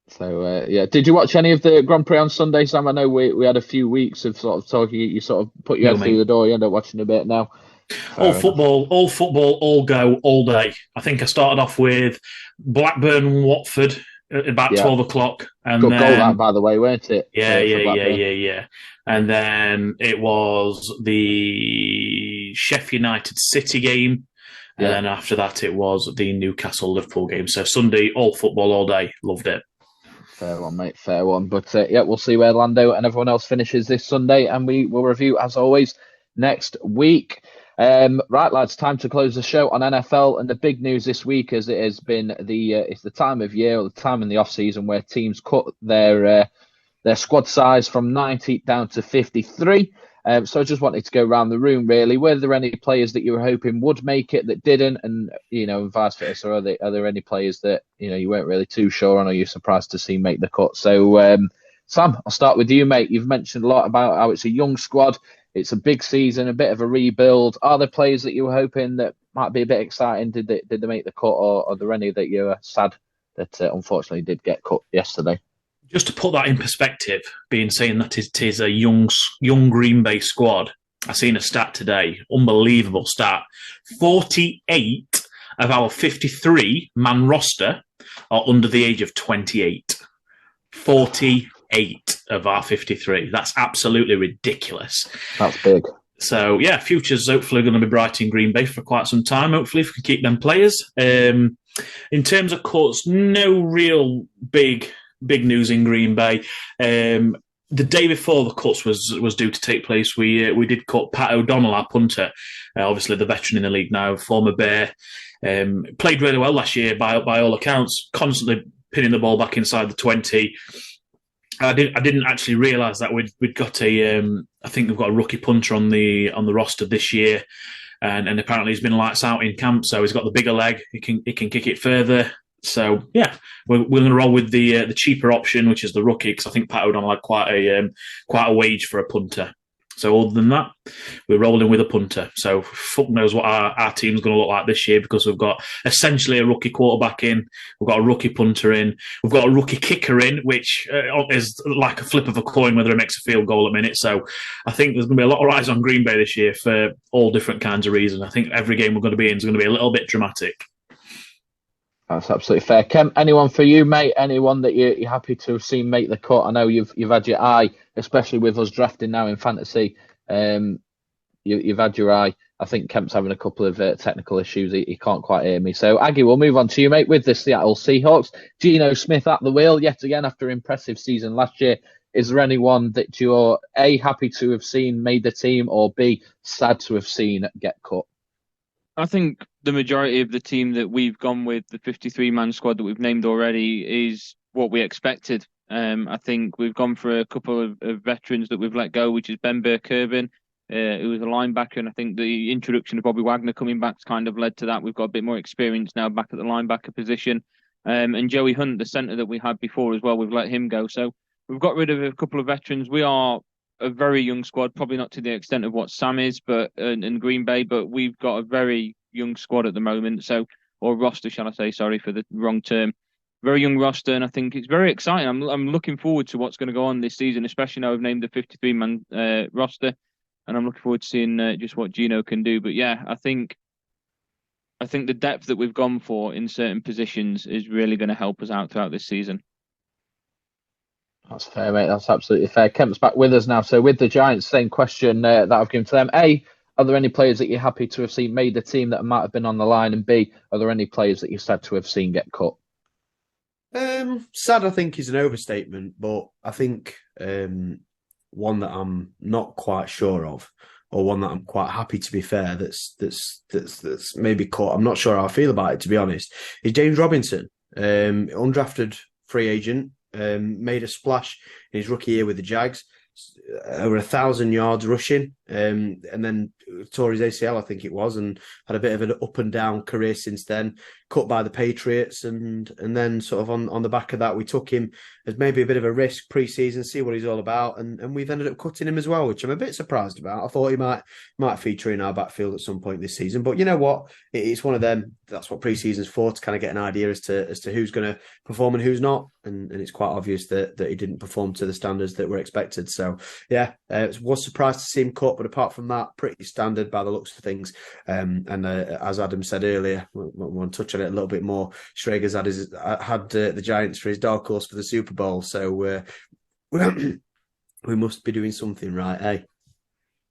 So, yeah. Did you watch any of the Grand Prix on Sunday, Sam? I know we had a few weeks of sort of talking. You sort of put your head through the door. You end up watching a bit now. All football, all go, all day. I think I started off with Blackburn-Watford at about 12 o'clock. And good then, goal that, by the way, weren't it? Yeah. And then it was the Sheffield United City game. And then after that, it was the Newcastle-Liverpool game. So Sunday, all football, all day. Loved it. Fair one, mate. Fair one. But yeah, we'll see where Lando and everyone else finishes this Sunday, and we will review, as always, next week. Right, lads, time to close the show on NFL. And the big news this week, as it has been it's the time of year, or the time in the off season, where teams cut their squad size from 90 down to 53. So I just wanted to go around the room, really. Were there any players that you were hoping would make it that didn't, and vice versa? Are there any players that you weren't really too sure on, or you're surprised to see make the cut? So, Sam, I'll start with you, mate. You've mentioned a lot about how it's a young squad, it's a big season, a bit of a rebuild. Are there players that you were hoping that might be a bit exciting? Did they make the cut, or are there any that you were sad that unfortunately did get cut yesterday? Just to put that in perspective, saying that it is a young Green Bay squad, I seen a stat today, unbelievable stat. 48 of our 53-man roster are under the age of 28. 48 of our 53. That's absolutely ridiculous. That's big. So, yeah, future's hopefully going to be bright in Green Bay for quite some time, hopefully, if we can keep them players. In terms of cuts, no real big news in Green Bay. The day before the cuts was due to take place, we did cut Pat O'Donnell, our punter, obviously the veteran in the league now, former Bear. Played really well last year by all accounts, constantly pinning the ball back inside the 20. I didn't actually realise that we'd got I think we've got a rookie punter on the roster this year, and apparently he's been lights out in camp, so he's got the bigger leg. He can kick it further. So yeah, we're going to roll with the cheaper option, which is the rookie, because I think Pat O'Donnell had quite a wage for a punter. So other than that, we're rolling with a punter. So fuck knows what our team's going to look like this year, because we've got essentially a rookie quarterback in, we've got a rookie punter in, we've got a rookie kicker in, which is like a flip of a coin whether he makes a field goal at minute. So I think there's going to be a lot of eyes on Green Bay this year for all different kinds of reasons. I think every game we're going to be in is going to be a little bit dramatic. That's absolutely fair. Kemp, anyone for you, mate? Anyone that you're happy to have seen make the cut? I know you've had your eye, especially with us drafting now in fantasy. You've had your eye. I think Kemp's having a couple of technical issues. He can't quite hear me. So, Aggie, we'll move on to you, mate, with the Seattle Seahawks. Geno Smith at the wheel yet again after an impressive season last year. Is there anyone that you're A, happy to have seen made the team, or B, sad to have seen get cut? I think the majority of the team that we've gone with, the 53-man squad that we've named already, is what we expected. I think we've gone for a couple of veterans that we've let go, which is Ben Burke-Kirby, who was a linebacker, and I think the introduction of Bobby Wagner coming back's kind of led to that. We've got a bit more experience now back at the linebacker position. And Joey Hunt, the centre that we had before as well, we've let him go. So we've got rid of a couple of veterans. We are a very young squad, probably not to the extent of what Sam is, but in Green Bay, but we've got a very young squad at the moment. So, or roster, shall I say? Sorry for the wrong term. Very young roster, and I think it's very exciting. I'm looking forward to what's going to go on this season, especially now we've named the 53-man roster, and I'm looking forward to seeing just what Geno can do. But yeah, I think the depth that we've gone for in certain positions is really going to help us out throughout this season. That's fair, mate. That's absolutely fair. Kemp's back with us now. So with the Giants, same question that I've given to them. A, are there any players that you're happy to have seen made the team that might have been on the line? And B, are there any players that you're sad to have seen get cut? Sad, I think, is an overstatement, but I think one that I'm not quite sure of, or one that I'm quite happy, to be fair, that's maybe caught. I'm not sure how I feel about it, to be honest, is James Robinson, undrafted free agent. Made a splash in his rookie year with the Jags, over 1,000 yards rushing, and then tore his ACL, I think it was, and had a bit of an up and down career since then. Cut by the Patriots, and then sort of on the back of that, we took him as maybe a bit of a risk pre-season, see what he's all about, and we've ended up cutting him as well, which I'm a bit surprised about. I thought he might feature in our backfield at some point this season, but you know what? It's one of them. That's what pre-season's for, to kind of get an idea as to who's going to perform and who's not, and it's quite obvious that he didn't perform to the standards that were expected. So yeah, was surprised to see him cut, but apart from that, pretty standard by the looks of things. As Adam said earlier, we want to touch on it a little bit more. Schrager's had the Giants for his dark horse for the Super Bowl, so we must be doing something right, eh?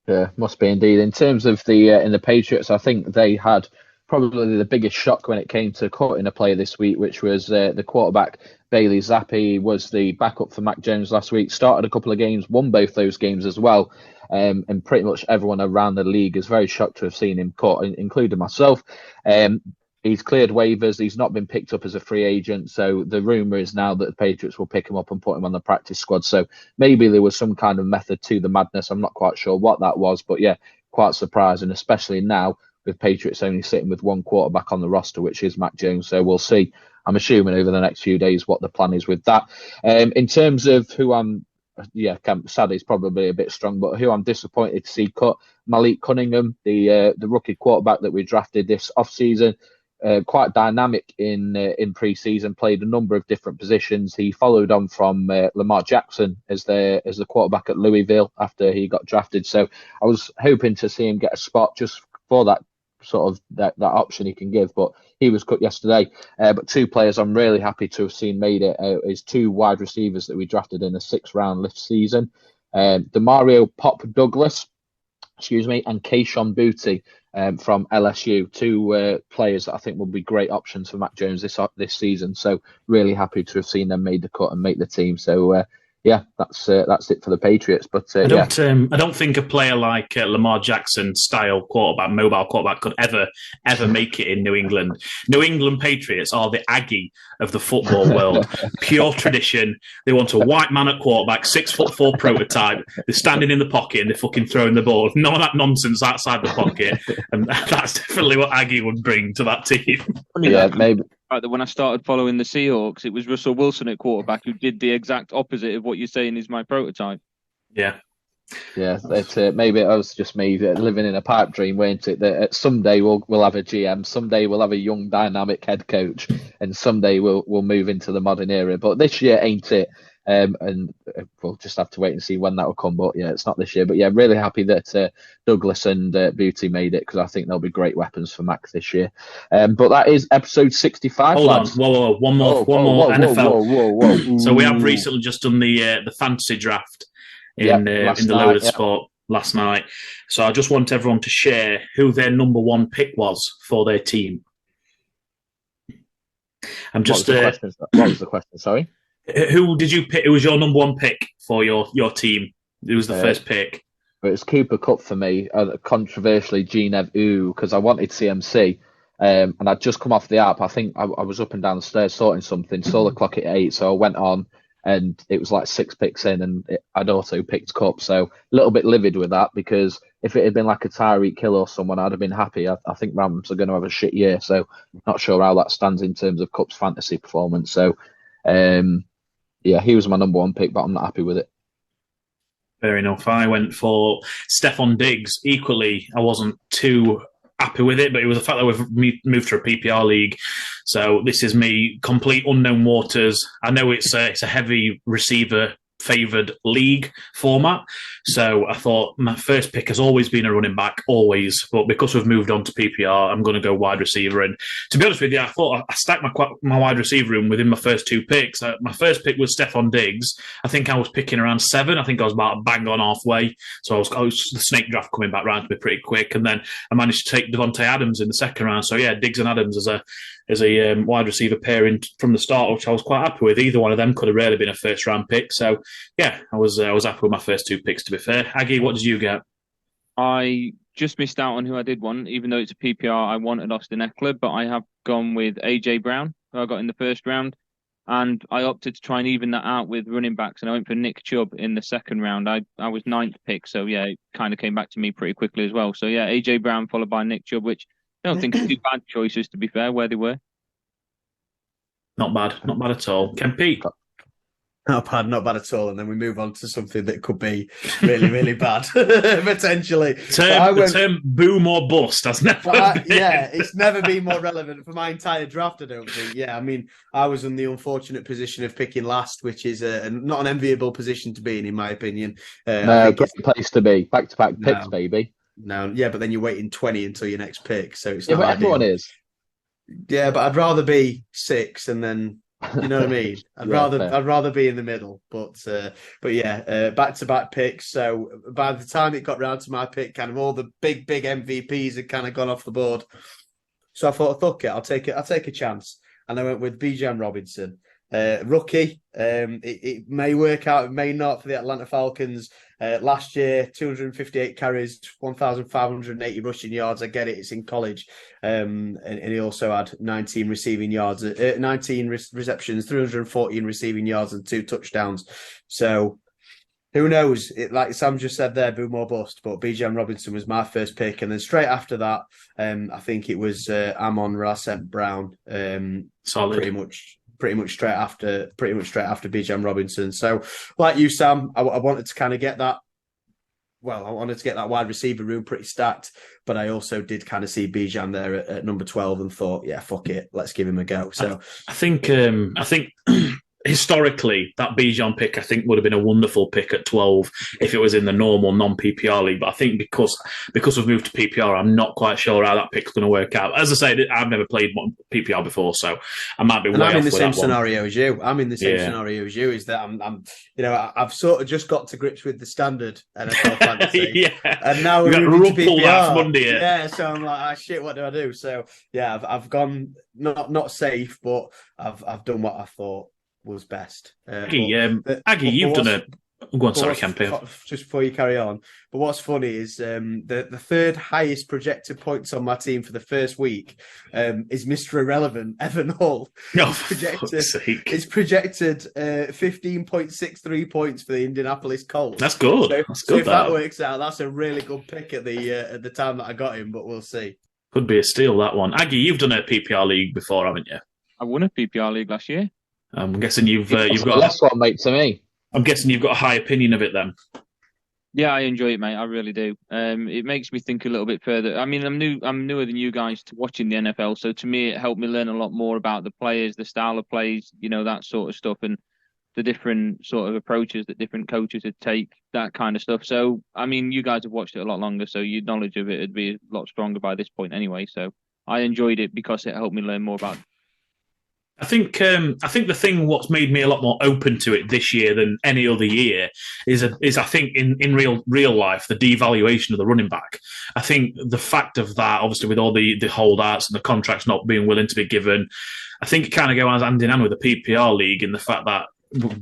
Yeah, must be indeed. In terms of in the Patriots, I think they had probably the biggest shock when it came to cutting a player this week, which was the quarterback Bailey Zappi. Was the backup for Mac Jones last week. Started a couple of games, won both those games as well. And pretty much everyone around the league is very shocked to have seen him cut, including myself. He's cleared waivers. He's not been picked up as a free agent. So the rumour is now that the Patriots will pick him up and put him on the practice squad. So maybe there was some kind of method to the madness. I'm not quite sure what that was. But yeah, quite surprising, especially now with Patriots only sitting with one quarterback on the roster, which is Mac Jones. So we'll see. I'm assuming over the next few days what the plan is with that. In terms of who sad is probably a bit strong, but who I'm disappointed to see cut, Malik Cunningham, the rookie quarterback that we drafted this offseason. Quite dynamic in pre-season, played a number of different positions. He followed on from Lamar Jackson as the quarterback at Louisville after he got drafted. So I was hoping to see him get a spot just for that sort of that option he can give, but he was cut yesterday. But two players I'm really happy to have seen made it is two wide receivers that we drafted in a 6th round this season. Demario Pop Douglas, and Kayshon Boutte from LSU, two players that I think will be great options for Mac Jones this season. So really happy to have seen them made the cut and make the team. So that's it for the Patriots. But I don't think a player like Lamar Jackson style quarterback, mobile quarterback, could ever make it in New England. New England Patriots are the Aggie of the football world. Pure tradition. They want a white man at quarterback, 6'4" prototype. They're standing in the pocket and they're fucking throwing the ball. None of that nonsense outside the pocket. And that's definitely what Aggie would bring to that team. Yeah, maybe. When I started following the Seahawks, it was Russell Wilson at quarterback who did the exact opposite of what you're saying is my prototype. Yeah. Yeah, maybe it was just me living in a pipe dream, weren't it? That someday we'll have a GM, someday we'll have a young, dynamic head coach, and someday we'll move into the modern era. But this year ain't it? And we'll just have to wait and see when that will come. But yeah, it's not this year. But yeah, really happy that Douglas and Beauty made it, because I think they'll be great weapons for Mac this year. But that is episode 65. Hold lads. on, whoa, one more NFL. Whoa. So we have recently just done the fantasy draft in the Loaded Sport last night. So I just want everyone to share who their number one pick was for their team. I'm just. What was the question? Sorry. Who did you pick? Who was your number one pick for your team? Who was the first pick? It was Cooper Kupp for me. Controversially, Gene because I wanted CMC. And I'd just come off the app. I think I was up and down the stairs sorting something, saw the clock at 8, so I went on, and it was like 6 picks in, and I'd also picked Kupp. So a little bit livid with that, because if it had been like a Tyreek Hill or someone, I'd have been happy. I think Rams are going to have a shit year, so not sure how that stands in terms of Kupp's fantasy performance. So, yeah, he was my number one pick, but I'm not happy with it. Fair enough. I went for Stephon Diggs. Equally, I wasn't too happy with it, but it was the fact that we've moved to a PPR league. So this is me, complete unknown waters. I know it's a heavy receiver favoured league format. So I thought my first pick has always been a running back, always. But because we've moved on to PPR, I'm going to go wide receiver. And to be honest with you, I thought I stacked my wide receiver room within my first 2 picks. My first pick was Stephon Diggs. I think I was picking around 7. I think I was about bang on halfway. So I was the snake draft coming back round to me pretty quick. And then I managed to take Devontae Adams in the second round. So yeah, Diggs and Adams as a wide receiver pairing from the start, which I was quite happy with. Either one of them could have really been a first round pick. So yeah, I was happy with my first 2 picks, to be fair. Aggie, what did you get? I just missed out on who I did want, even though it's a PPR. I wanted Austin Eckler, but I have gone with AJ Brown, who I got in the first round, and I opted to try and even that out with running backs, and I went for Nick Chubb in the second round. I was 9th pick, so yeah, it kind of came back to me pretty quickly as well. So yeah, AJ Brown followed by Nick Chubb, which I don't think are 2 bad choices, to be fair, where they were. Not bad at all. Kempy? Not bad at all. And then we move on to something that could be really, really bad, potentially. The term boom or bust has never been. Yeah, it's never been more relevant for my entire draft, I don't think. Yeah, I mean, I was in the unfortunate position of picking last, which is not an enviable position to be in my opinion. No, great place to be. Back-to-back picks, baby. No, yeah, but then you're waiting 20 until your next pick, so it's not not but ideal. Everyone is. Yeah, but I'd rather be 6 and then, you know what I mean? I'd rather be in the middle. But yeah, back-to-back picks. So by the time it got round to my pick, kind of all the big MVPs had kind of gone off the board. So I thought, fuck it, I'll take a chance. And I went with Bijan Robinson. Rookie. It may work out, it may not for the Atlanta Falcons. Last year, 258 carries, 1,580 rushing yards. I get it, it's in college. And he also had 19 receiving yards, 19 receptions, 314 receiving yards and 2 touchdowns. So who knows? Like Sam just said there, boom or bust. But Bijan Robinson was my first pick. And then straight after that, I think it was Amon-Ra St. Brown. Solid. Pretty much straight after Bijan Robinson. So, like you, Sam, I wanted to kind of get that. Well, I wanted to get that wide receiver room pretty stacked, but I also did kind of see Bijan there at number 12 and thought, yeah, fuck it, let's give him a go. So, I think historically, that Bijan pick, I think, would have been a wonderful pick at 12 if it was in the normal non-PPR league. But I think because we've moved to PPR, I'm not quite sure how that pick's going to work out. As I say, I've never played PPR before, so I might be way off with that one. I'm in the same scenario as you. Scenario as you, is that I'm I've sort of just got to grips with the standard NFL fantasy. Yeah. And now we're moving to PPR. Monday, yeah, so I'm like, shit, what do I do? So yeah, I've gone not safe, but I've done what I thought was best. Aggie, you've done it. Go on, sorry, Kempy. Just before you carry on, but what's funny is the third highest projected points on my team for the first week is Mr. Irrelevant, Evan Hull. No, for fuck's sake. It's projected 15.63 points for the Indianapolis Colts. That's good. So if that works out, that's a really good pick at the time that I got him, but we'll see. Could be a steal, that one. Aggie, you've done a PPR league before, haven't you? I won a PPR league last year. I'm guessing you've got the last one, mate. To me, I'm guessing you've got a high opinion of it then. Yeah, I enjoy it, mate. I really do. It makes me think a little bit further. I mean, I'm newer than you guys to watching the NFL, so to me, it helped me learn a lot more about the players, the style of plays, that sort of stuff, and the different sort of approaches that different coaches would take, that kind of stuff. So, I mean, you guys have watched it a lot longer, so your knowledge of it would be a lot stronger by this point anyway. So, I enjoyed it because it helped me learn more about. I think the thing what's made me a lot more open to it this year than any other year is I think in real life the devaluation of the running back. I think the fact of that, obviously with all the holdouts and the contracts not being willing to be given, I think it kind of goes hand in hand with the PPR league in the fact that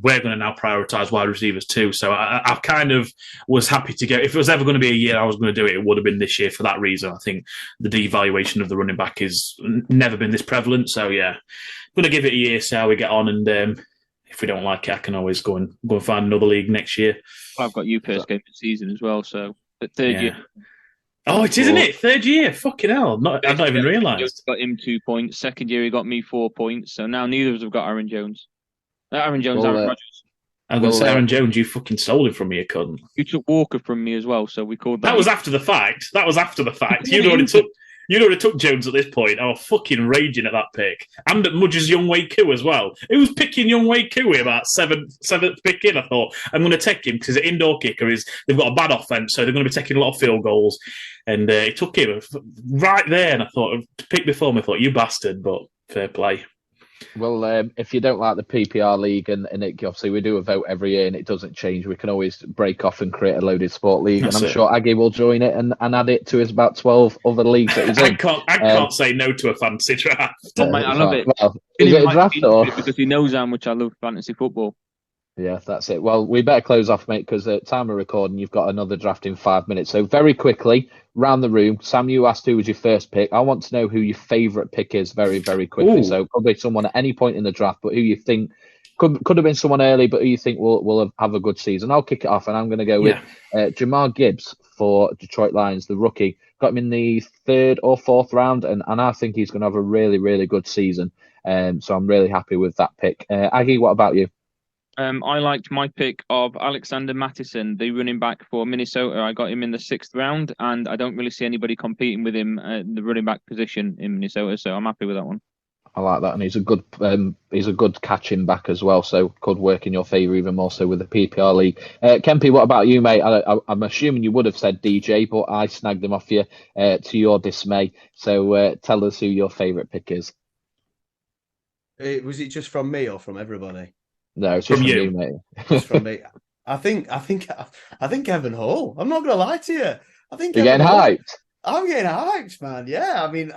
we're going to now prioritise wide receivers too. So I kind of was happy to go. If it was ever going to be a year I was going to do it, it would have been this year for that reason. I think the devaluation of the running back has never been this prevalent. So yeah, I'm going to give it a year, see how we get on, and if we don't like it, I can always go and find another league next year. I've got you first game of the season as well, so the third year. Oh, it isn't it? Third year, fucking hell! I've not even realised. Got him 2 points. Second year, he got me 4 points. So now neither of us have got Aaron Jones. Aaron Rodgers. I was going to say, Aaron Jones, you fucking stole him from me, you cunt. You took Walker from me as well, so we called that. That was after the fact. You'd already took Jones at this point. I was fucking raging at that pick. And at Mudge's Young Wei Koo as well. Who was picking Young Wei Koo about seventh pick in? I thought, I'm going to take him because the indoor kicker they've got a bad offence, so they're going to be taking a lot of field goals. And he took him right there, and I thought, pick before me, I thought, you bastard, but fair play. Well, if you don't like the PPR league, and it, obviously we do a vote every year and it doesn't change, we can always break off and create a loaded sport league. And I'm sure Aggie will join it and add it to his about 12 other leagues that he's in. I can't say no to a fantasy draft. Oh, mate, I love it. Well, is it a draft or? Because he knows how much I love fantasy football. Yeah, that's it. Well, we better close off, mate, because at time of recording, you've got another draft in 5 minutes. So very quickly, round the room. Sam, you asked who was your first pick. I want to know who your favourite pick is very, very quickly. Ooh. So probably someone at any point in the draft, but who you think could have been someone early, but who you think will have a good season. I'll kick it off, and I'm going to go with Jamar Gibbs for Detroit Lions, the rookie. Got him in the 3rd or 4th round, and I think he's going to have a really, really good season. So I'm really happy with that pick. Aggie, what about you? I liked my pick of Alexander Mattison, the running back for Minnesota. I got him in the 6th round, and I don't really see anybody competing with him in the running back position in Minnesota, so I'm happy with that one. I like that, and he's a good catching back as well, so could work in your favour even more so with the PPR league. Kempy, what about you, mate? I'm assuming you would have said DJ, but I snagged him off you to your dismay. So tell us who your favourite pick is. Was it just from me or from everybody? No, it's just from you, mate. Just from me. I think Evan Hall. I'm not going to lie to you. I think you're getting hyped. I'm getting hyped, man. Yeah, I mean,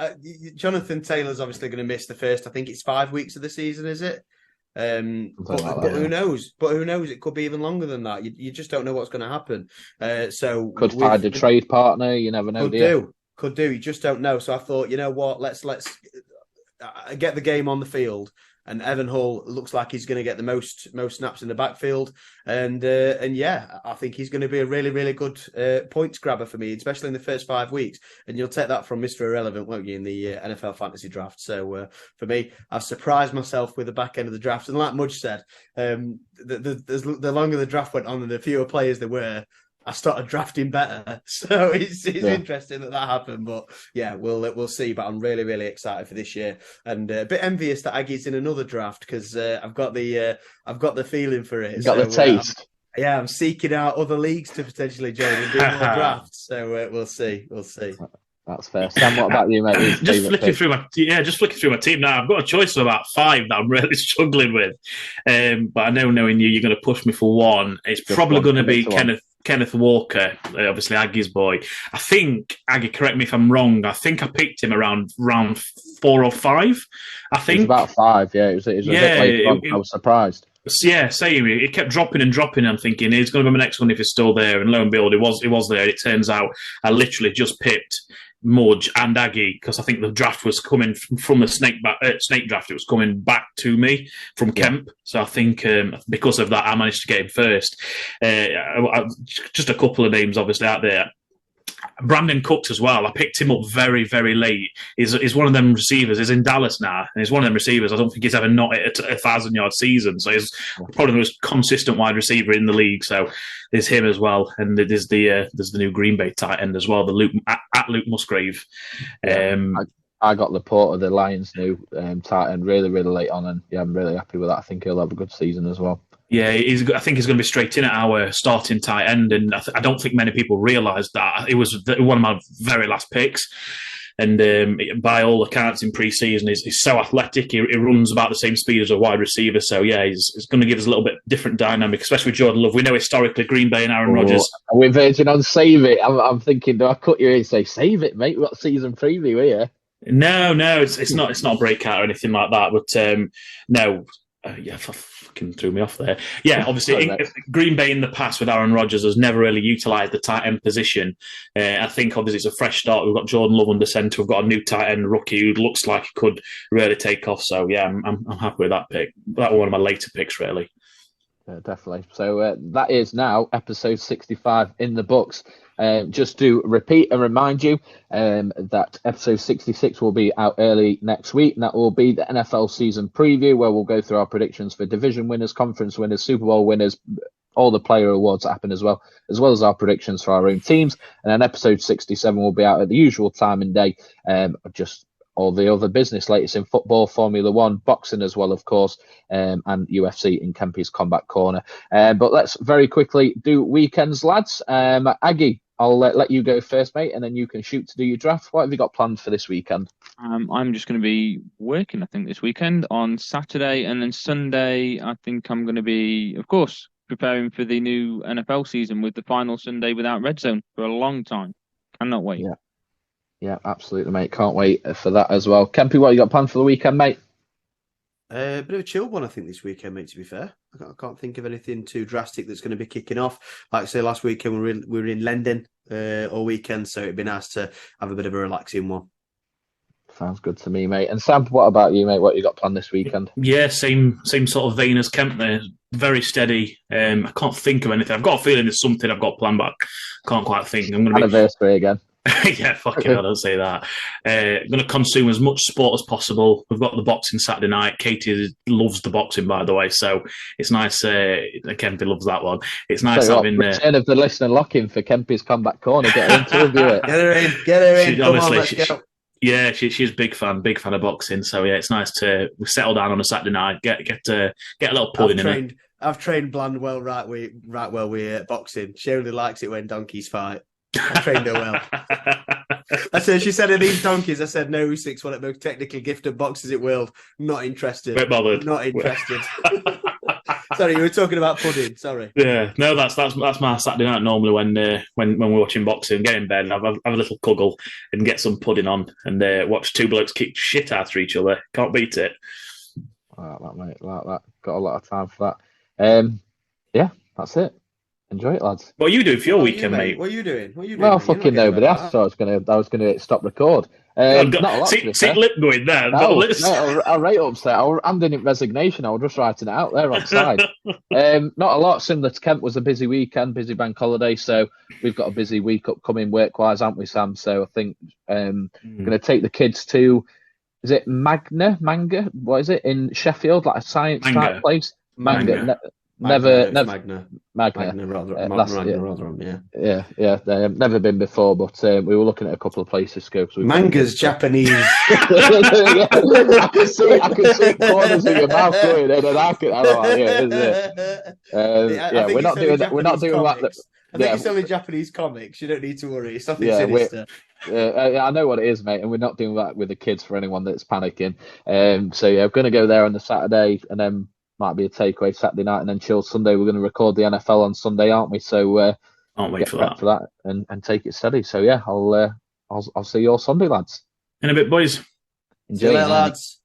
Jonathan Taylor's obviously going to miss the first. I think it's 5 weeks of the season, is it? But who knows? But who knows? It could be even longer than that. You just don't know what's going to happen. So could find a trade partner. You never know. Could do. You just don't know. So I thought, you know what? Let's get the game on the field. And Evan Hall looks like he's going to get the most snaps in the backfield, and yeah, I think he's going to be a really, really good points grabber for me, especially in the first 5 weeks. And you'll take that from Mr. Irrelevant, won't you, in the NFL fantasy draft? So for me, I've surprised myself with the back end of the draft, and like Mudge said, the longer the draft went on, and the fewer players there were, I started drafting better, so it's interesting that happened. But yeah, we'll see. But I'm really, really excited for this year, and a bit envious that Aggie's in another draft because I've got the feeling for it. Got the taste. I'm seeking out other leagues to potentially join and do more drafts. So we'll see. That's fair. Sam, what about you, mate? Just flicking through my team now. I've got a choice of about 5 that I'm really struggling with. But I know, knowing you're going to push me for one. It's probably going to be Kenneth Walker, obviously Aggie's boy. I think, Aggie, correct me if I'm wrong, I think I picked him around round 4 or 5, I think. It was about 5, yeah. It was a bit late on. I was surprised. Yeah, same. It kept dropping and dropping. I'm thinking, he's going to be my next one if he's still there. And lo and behold, it was there. It turns out I literally just picked Mudge and Aggie because I think the draft was coming from the snake draft. It was coming back to me from Kemp. So I think because of that, I managed to get him first. Just a couple of names, obviously, out there. Brandon Cooks as well. I picked him up very, very late. He's one of them receivers. He's in Dallas now, and he's one of them receivers. I don't think he's ever not hit a 1,000-yard season. So he's probably the most consistent wide receiver in the league. So there's him as well, and there's the new Green Bay tight end as well, the Luke Musgrave. I got Laporta, the Lions' new tight end, really, really late on, and yeah, I'm really happy with that. I think he'll have a good season as well. Yeah, I think he's going to be straight in at our starting tight end, and I don't think many people realise that. It was one of my very last picks, and by all accounts in pre-season, he's so athletic. He runs about the same speed as a wide receiver, so yeah, he's going to give us a little bit different dynamic, especially with Jordan Love. We know historically Green Bay and Aaron Rodgers. We're verging on save it. I'm thinking, do I cut you in and say, save it, mate? We've got season preview here. No, it's not. It's not a breakout or anything like that. But no, fucking threw me off there. Yeah, obviously, Green Bay in the past with Aaron Rodgers has never really utilised the tight end position. I think obviously it's a fresh start. We've got Jordan Love under centre. We've got a new tight end rookie who looks like he could really take off. So yeah, I'm happy with that pick. That was one of my later picks, really. Definitely. So that is now episode 65 in the books. Just to repeat and remind you that episode 66 will be out early next week, and that will be the NFL season preview, where we'll go through our predictions for division winners, conference winners, Super Bowl winners, all the player awards that happen as well as our predictions for our own teams. And then episode 67 will be out at the usual time and day, just all the other business, latest in football, Formula One, boxing as well, of course, and UFC in Kempy's Combat Corner. But let's very quickly do weekends, lads. Aggie, I'll let you go first, mate, and then you can shoot to do your draft. What have you got planned for this weekend? I'm just going to be working, I think, this weekend on Saturday, and then Sunday, I think I'm going to be, of course, preparing for the new NFL season with the final Sunday without Red Zone for a long time. Cannot wait. Yeah, absolutely, mate. Can't wait for that as well. Kempy, what you got planned for the weekend, mate? A bit of a chill one, I think, this weekend, mate, to be fair. I can't think of anything too drastic that's going to be kicking off. Like I say, last weekend we were in London all weekend, so it'd be nice to have a bit of a relaxing one. Sounds good to me, mate. And Sam, what about you, mate? What you got planned this weekend? Yeah, same sort of vein as Kemp there. Very steady. I can't think of anything. I've got a feeling there's something I've got planned, but I can't quite think. I'm going to anniversary again. Yeah, fucking hell, don't say that. I'm going to consume as much sport as possible. We've got the boxing Saturday night. Katie loves the boxing, by the way, so it's nice. Kempy loves that one. It's nice having... return of the listener lock-in for Kempy's Combat Corner. Get her in to review it. Get her in. Come on, let's go. Yeah, she's a big fan of boxing. So yeah, it's nice to settle down on a Saturday night, get a little pudding in it. I've trained Blandwell right well with boxing. She only likes it when donkeys fight. I trained her well. I said, she said, "Are these donkeys?" I said, "No, 6 one at most technically gifted boxes at World. Not interested. Wait, bothered. Not interested." Sorry, you were talking about pudding. Sorry. Yeah, no, that's my Saturday night normally when we're watching boxing. Get in bed and have a little cuddle and get some pudding on and watch two blokes kick shit out of each other. Can't beat it. I like that, mate. Like that. Got a lot of time for that. Yeah, that's it. Enjoy it, lads. What are you doing for your weekend, mate? What are you doing? Well, fucking nobody asked, so I was gonna stop record. Not a lot. See lip going there. No, I'm right upset. I'm doing it resignation. I was just writing it out there on side. Not a lot. Similar to Kent, was a busy weekend, busy bank holiday. So we've got a busy week upcoming work-wise, haven't we, Sam? So I think I'm going to take the kids to, is it Manga? What is it in Sheffield? Like a science type place. Manga. Never. Magna, rather. Yeah. I've never been before, but we were looking at a couple of places to go. Manga's Japanese. I can see corners of your mouth going in, and I don't like it, is it? We're not doing that. I think it's only Japanese comics. You don't need to worry. It's nothing sinister. I know what it is, mate, and we're not doing that with the kids for anyone that's panicking. So yeah, we're going to go there on the Saturday, and then might be a takeaway Saturday night, and then chill Sunday. We're going to record the NFL on Sunday, aren't we? So can't wait for that and take it steady. So yeah, I'll see you all Sunday, lads. In a bit, boys. Enjoy, lads.